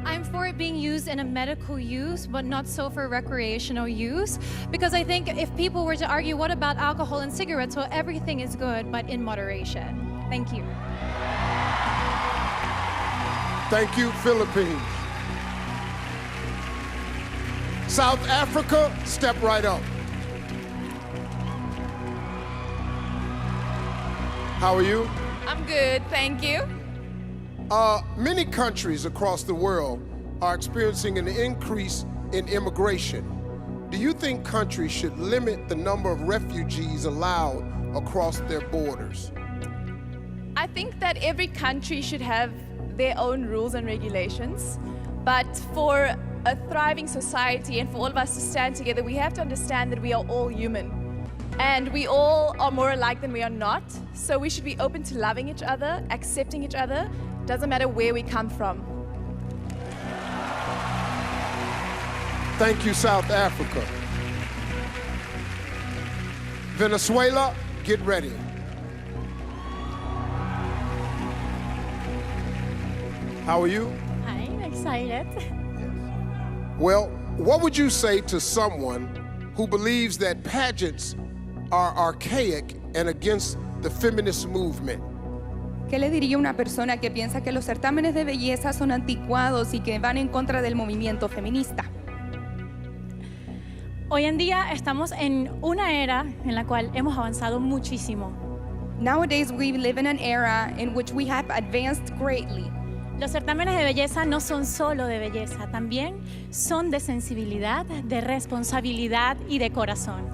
I'm for it being used in a medical use, but not so for recreational use. Because I think if people were to argue, what about alcohol and cigarettes? Well, everything is good, but in moderation. Thank you. Thank you, Philippines. South Africa, step right up. How are you? I'm good, thank you. Many countries across the world are experiencing an increase in immigration. Do you think countries should limit the number of refugees allowed across their borders? I think that every country should have their own rules and regulations, but for a thriving society and for all of us to stand together, we have to understand that we are all human. And we all are more alike than we are not, so we should be open to loving each other, accepting each other, doesn't matter where we come from. Thank you, South Africa. Venezuela, get ready. How are you? I'm excited. Well, what would you say to someone who believes that pageants are archaic and against the feminist movement? ¿Qué le diría a una persona que piensa que los certámenes de belleza son anticuados y que van en contra del movimiento feminista? Hoy en día estamos en una era en la cual hemos avanzado muchísimo. Nowadays we live in an era in which we have advanced greatly. Los certámenes de belleza no son solo de belleza, también son de sensibilidad, de responsabilidad y de corazón.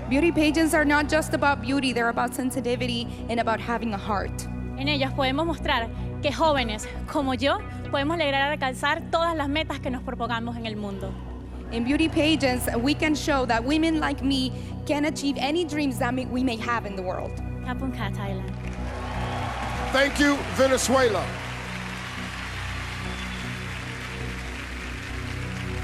Beauty pageants are not just about beauty, they're about sensitivity and about having a heart. En ellos podemos mostrar que jóvenes como yo podemos lograr alcanzar todas las metas que nos propongamos en el mundo. In beauty pageants, we can show that women like me can achieve any dreams that we may have in the world. Kapunka, Thailand. Thank you, Venezuela.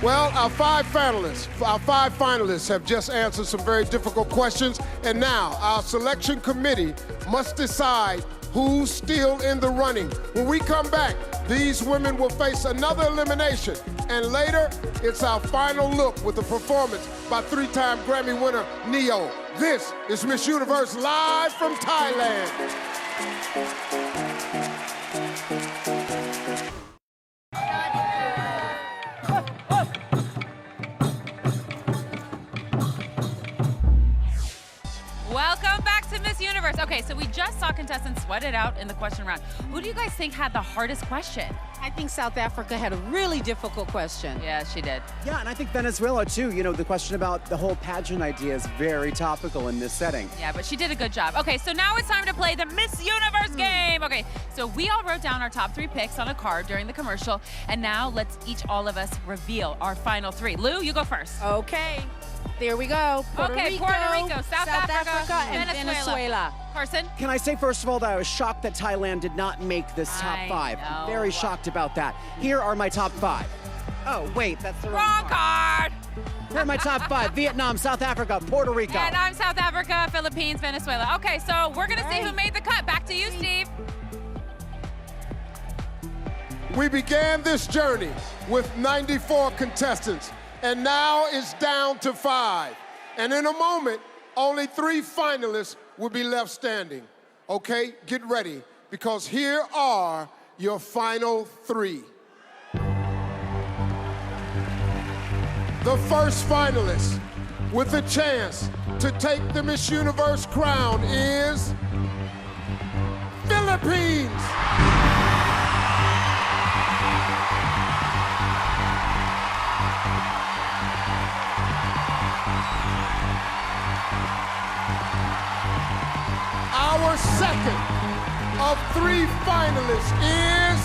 Well, our five finalists have just answered some very difficult questions, and now our selection committee must decide who's still in the running. When we come back, these women will face another elimination, and later, it's our final look with a performance by three-time Grammy winner Neo. This is Miss Universe live from Thailand. Welcome back to Miss Universe. Okay, so we just saw contestants sweat it out in the question round. Who do you guys think had the hardest question? I think South Africa had a really difficult question. Yeah, she did. Yeah, and I think Venezuela too. You know, the question about the whole pageant idea is very topical in this setting. Yeah, but she did a good job. Okay, so now it's time to play the Miss Universe game. Okay, so we all wrote down our top 3 picks on a card during the commercial, and now let's all of us reveal our final 3. Lou, you go first. Okay. There we go. Puerto Rico, South Africa, and Venezuela. Carson? Can I say, first of all, that I was shocked that Thailand did not make this top 5. know. Very shocked about that. Here are my top 5. Oh, wait, that's the wrong card. Here are my top 5. Vietnam, South Africa, Puerto Rico. And I'm South Africa, Philippines, Venezuela. Okay, so we're going to see who made the cut. Back to you, Steve. We began this journey with 94 contestants, and now it's down to 5. And in a moment, only 3 finalists will be left standing. Okay, get ready, because here are your final 3. The first finalist with the chance to take the Miss Universe crown is Philippines. Our second of 3 finalists is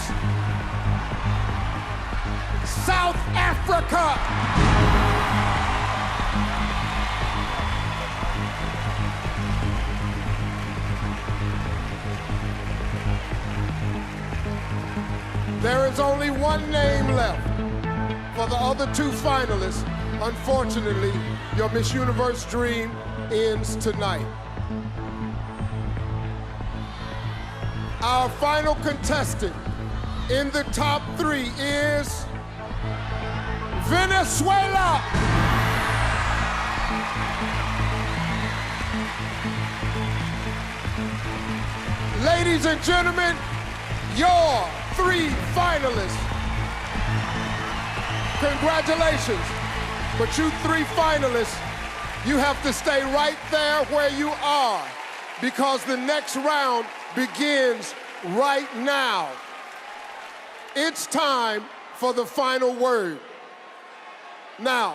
South Africa. There is only one name left. For the other two finalists, unfortunately, your Miss Universe dream ends tonight. Our final contestant in the top 3 is Venezuela. Ladies and gentlemen, your 3 finalists. Congratulations. But you 3 finalists, you have to stay right there where you are because the next round begins right now. It's time for the final word. Now,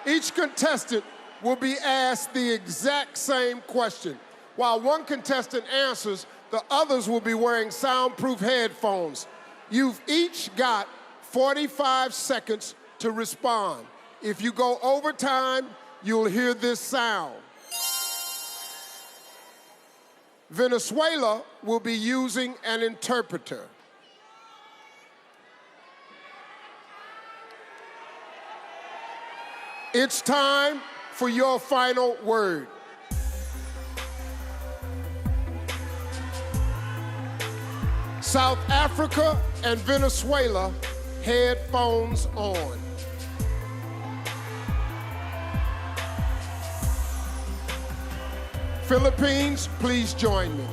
each contestant will be asked the exact same question. While one contestant answers, the others will be wearing soundproof headphones. You've each got 45 seconds to respond. If you go over time, you'll hear this sound. Venezuela will be using an interpreter. It's time for your final word. South Africa and Venezuela, headphones on. Philippines, please join me.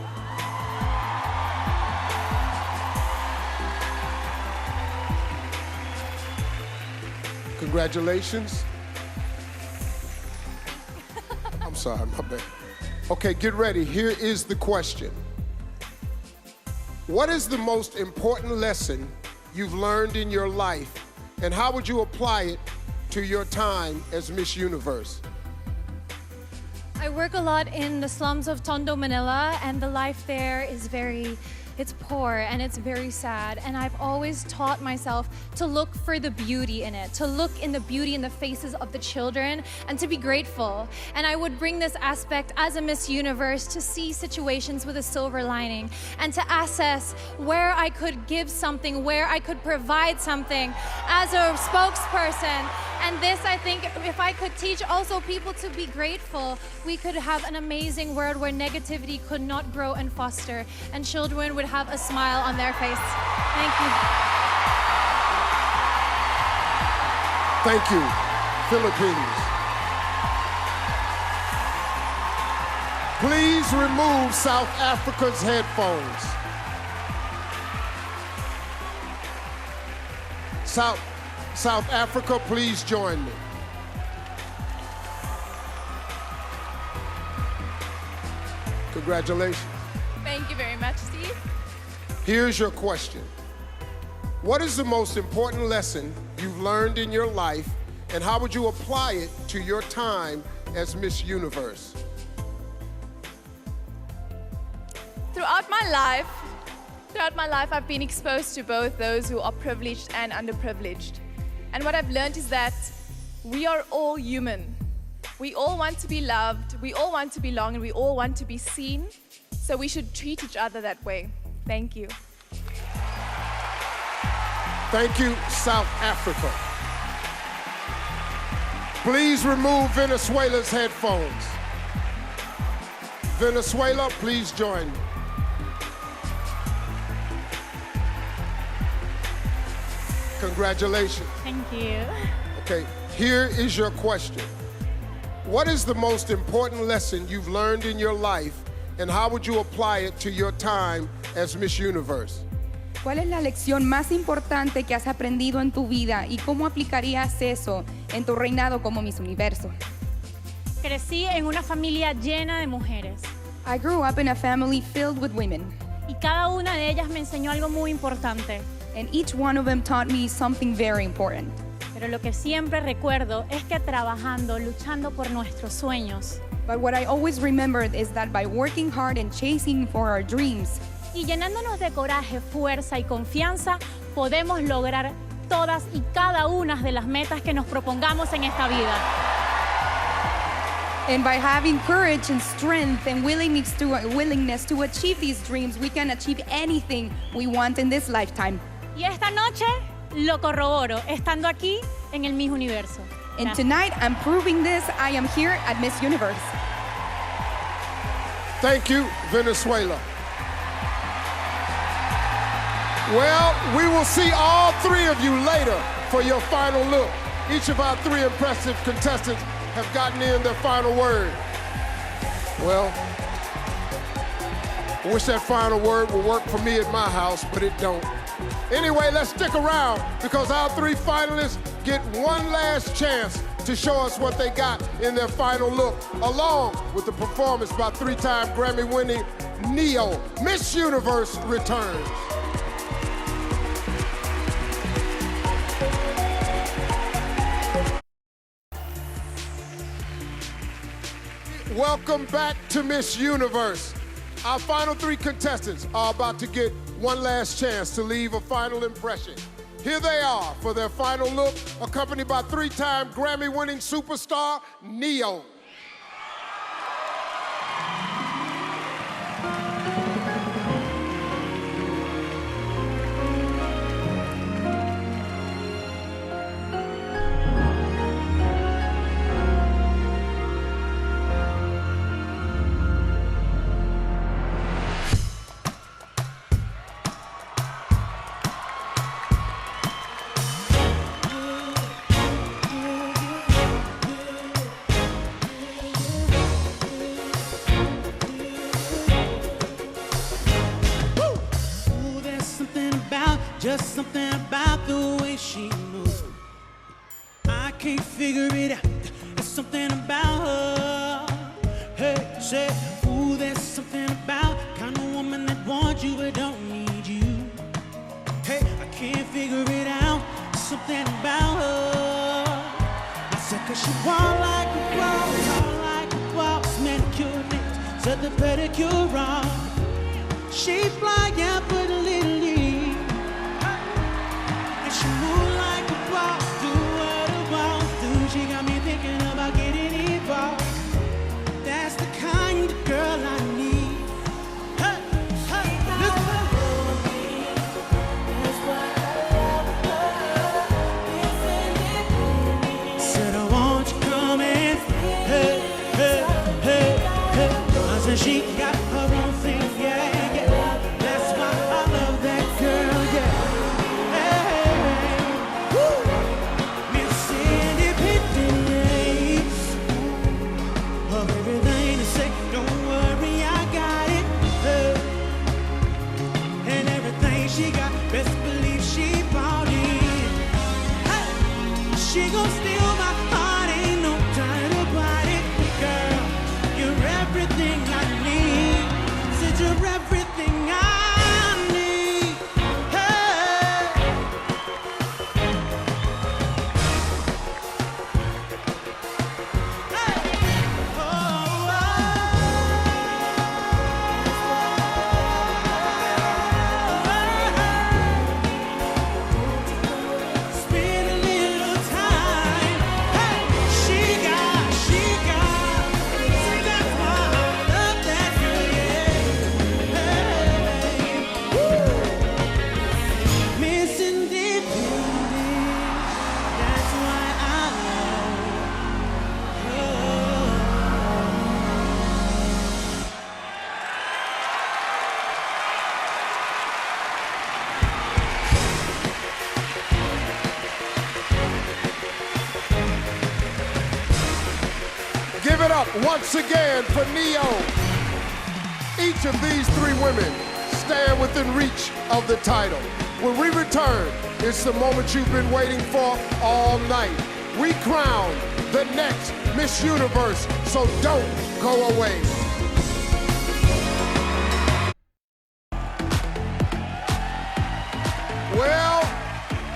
Congratulations. I'm sorry, my bad. Okay, get ready. Here is the question. What is the most important lesson you've learned in your life, and how would you apply it to your time as Miss Universe? I work a lot in the slums of Tondo, Manila, and the life there is it's poor and it's very sad. And I've always taught myself to look for the beauty in it, to look in the beauty in the faces of the children and to be grateful. And I would bring this aspect as a Miss Universe to see situations with a silver lining and to assess where I could give something, where I could provide something as a spokesperson. And this, I think, if I could teach also people to be grateful, we could have an amazing world where negativity could not grow and foster, and children would have a smile on their face. Thank you. Thank you, Philippines. Please remove South Africa's headphones. South Africa, please join me. Congratulations. Thank you very much, Steve. Here's your question. What is the most important lesson you've learned in your life, and how would you apply it to your time as Miss Universe? Throughout my life, I've been exposed to both those who are privileged and underprivileged. And what I've learned is that we are all human. We all want to be loved, we all want to belong, and we all want to be seen. So we should treat each other that way. Thank you. Thank you, South Africa. Please remove Venezuela's headphones. Venezuela, please join me. Congratulations. Thank you. Okay, here is your question. What is the most important lesson you've learned in your life, and how would you apply it to your time as Miss Universe? ¿Cuál es la lección más importante que has aprendido en tu vida y cómo aplicarías eso en tu reinado como Miss Universo? Crecí en una familia llena de mujeres. I grew up in a family filled with women. Y cada una de ellas me enseñó algo muy importante. And each one of them taught me something very important. Pero lo que siempre recuerdo es que trabajando, luchando por nuestros sueños. But what I always remembered is that by working hard and chasing for our dreams, y llenándonos de coraje, fuerza y confianza, podemos lograr todas y cada una de las metas que nos propongamos en esta vida. And by having courage and strength and willingness to achieve these dreams, we can achieve anything we want in this lifetime. Y esta noche lo corroboro, estando aquí en el Miss Universo. And tonight, I'm proving this. I am here at Miss Universe. Thank you, Venezuela. Well, we will see all three of you later for your final look. Each of our three impressive contestants have gotten in their final word. Well, I wish that final word would work for me at my house, but it don't. Anyway, let's stick around because our three finalists get one last chance to show us what they got in their final look, along with the performance by three-time Grammy-winning Neo. Miss Universe returns. Welcome back to Miss Universe. Our final three contestants are about to get one last chance to leave a final impression. Here they are for their final look, accompanied by three-time Grammy-winning superstar, Neo. Just something about the way she moves. I can't figure it out. There's something about her. Hey, say, ooh, there's something about kind of woman that wants you but don't need you. Hey, I can't figure it out. There's something about her. I said, 'cause she walk like a boss, talk like a boss, manicure nails, set the pedicure on. She fly out with a little lead. She move like a boss, do what a boss do. She got me thinking about getting involved. That's the kind of girl I need. Hey, hey, listen. Said I want you coming. Hey, hey, hey, hey. I said she got her own thing, yeah, yeah. That's why I love that girl, yeah. She got, best believe she bought it. Hey, she gon' steal my heart, ain't no time about it. Girl, you're everything I need. Said you're everything I need. Hey. Hey. Oh, oh. Give it up once again for Neo. Each of these three women stand within reach of the title. When we return, it's the moment you've been waiting for all night. We crown the next Miss Universe, so don't go away. Well,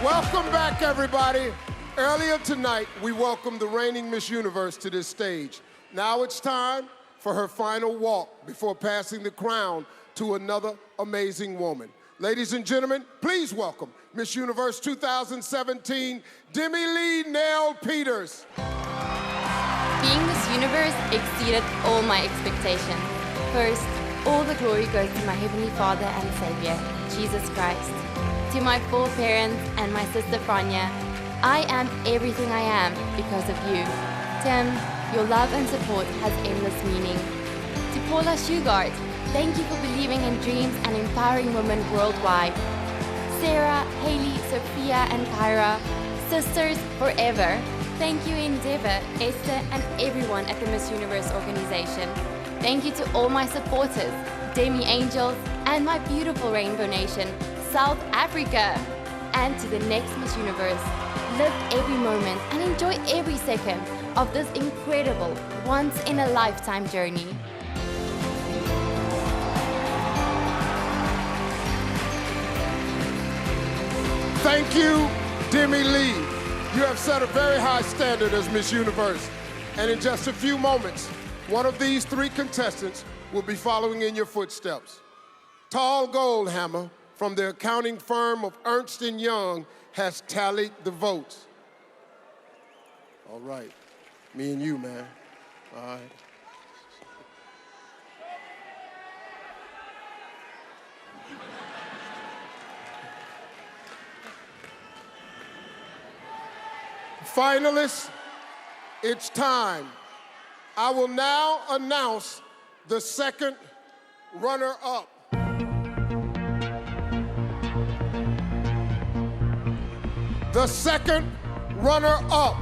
welcome back, everybody. Earlier tonight, we welcomed the reigning Miss Universe to this stage. Now it's time for her final walk before passing the crown to another amazing woman. Ladies and gentlemen, please welcome Miss Universe 2017, Demi-Leigh Nel-Peters. Being Miss Universe exceeded all my expectations. First, all the glory goes to my Heavenly Father and Savior, Jesus Christ. To my four parents and my sister Franja, I am everything I am because of you. Tim, your love and support has endless meaning. To Paula Shugart, thank you for believing in dreams and empowering women worldwide. Sarah, Haley, Sophia, and Kyra, sisters forever. Thank you, Endeavour, Esther, and everyone at the Miss Universe organization. Thank you to all my supporters, Demi Angels, and my beautiful Rainbow Nation, South Africa. And to the next Miss Universe, live every moment and enjoy every second of this incredible, once-in-a-lifetime journey. Thank you, Demi-Leigh. You have set a very high standard as Miss Universe. And in just a few moments, one of these three contestants will be following in your footsteps. Tall Goldhammer from the accounting firm of Ernst & Young has tallied the votes. All right, me and you, man. All right. Finalists, it's time. I will now announce the second runner-up. The second runner-up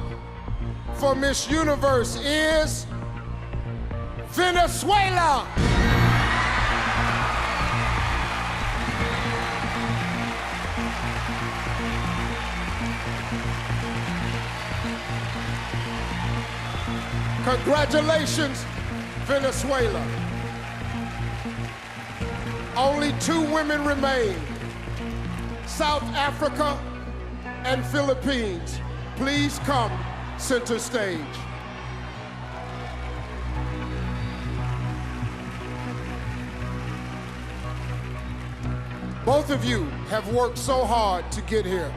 for Miss Universe is Venezuela. Congratulations, Venezuela. Only 2 women remain, South Africa and Philippines. Please come center stage. Both of you have worked so hard to get here,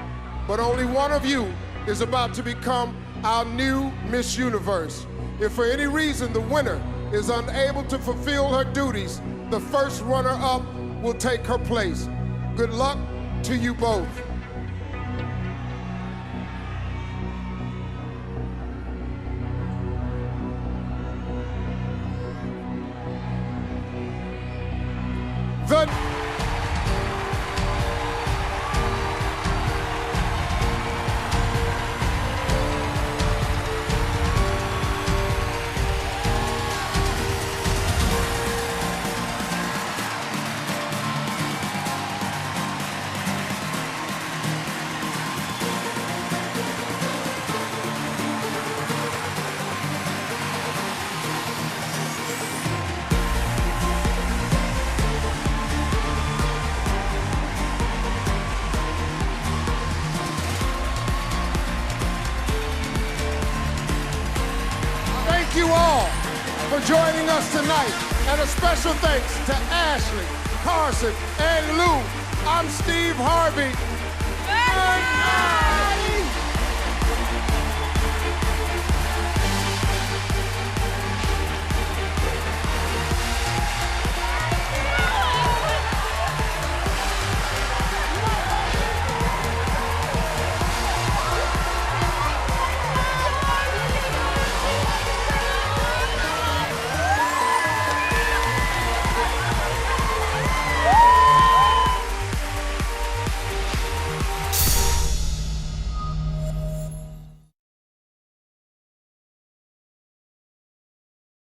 but only one of you is about to become our new Miss Universe. If for any reason the winner is unable to fulfill her duties, the first runner-up will take her place. Good luck to you both. Thank you all for joining us tonight. And a special thanks to Ashley, Carson, and Lou. I'm Steve Harvey.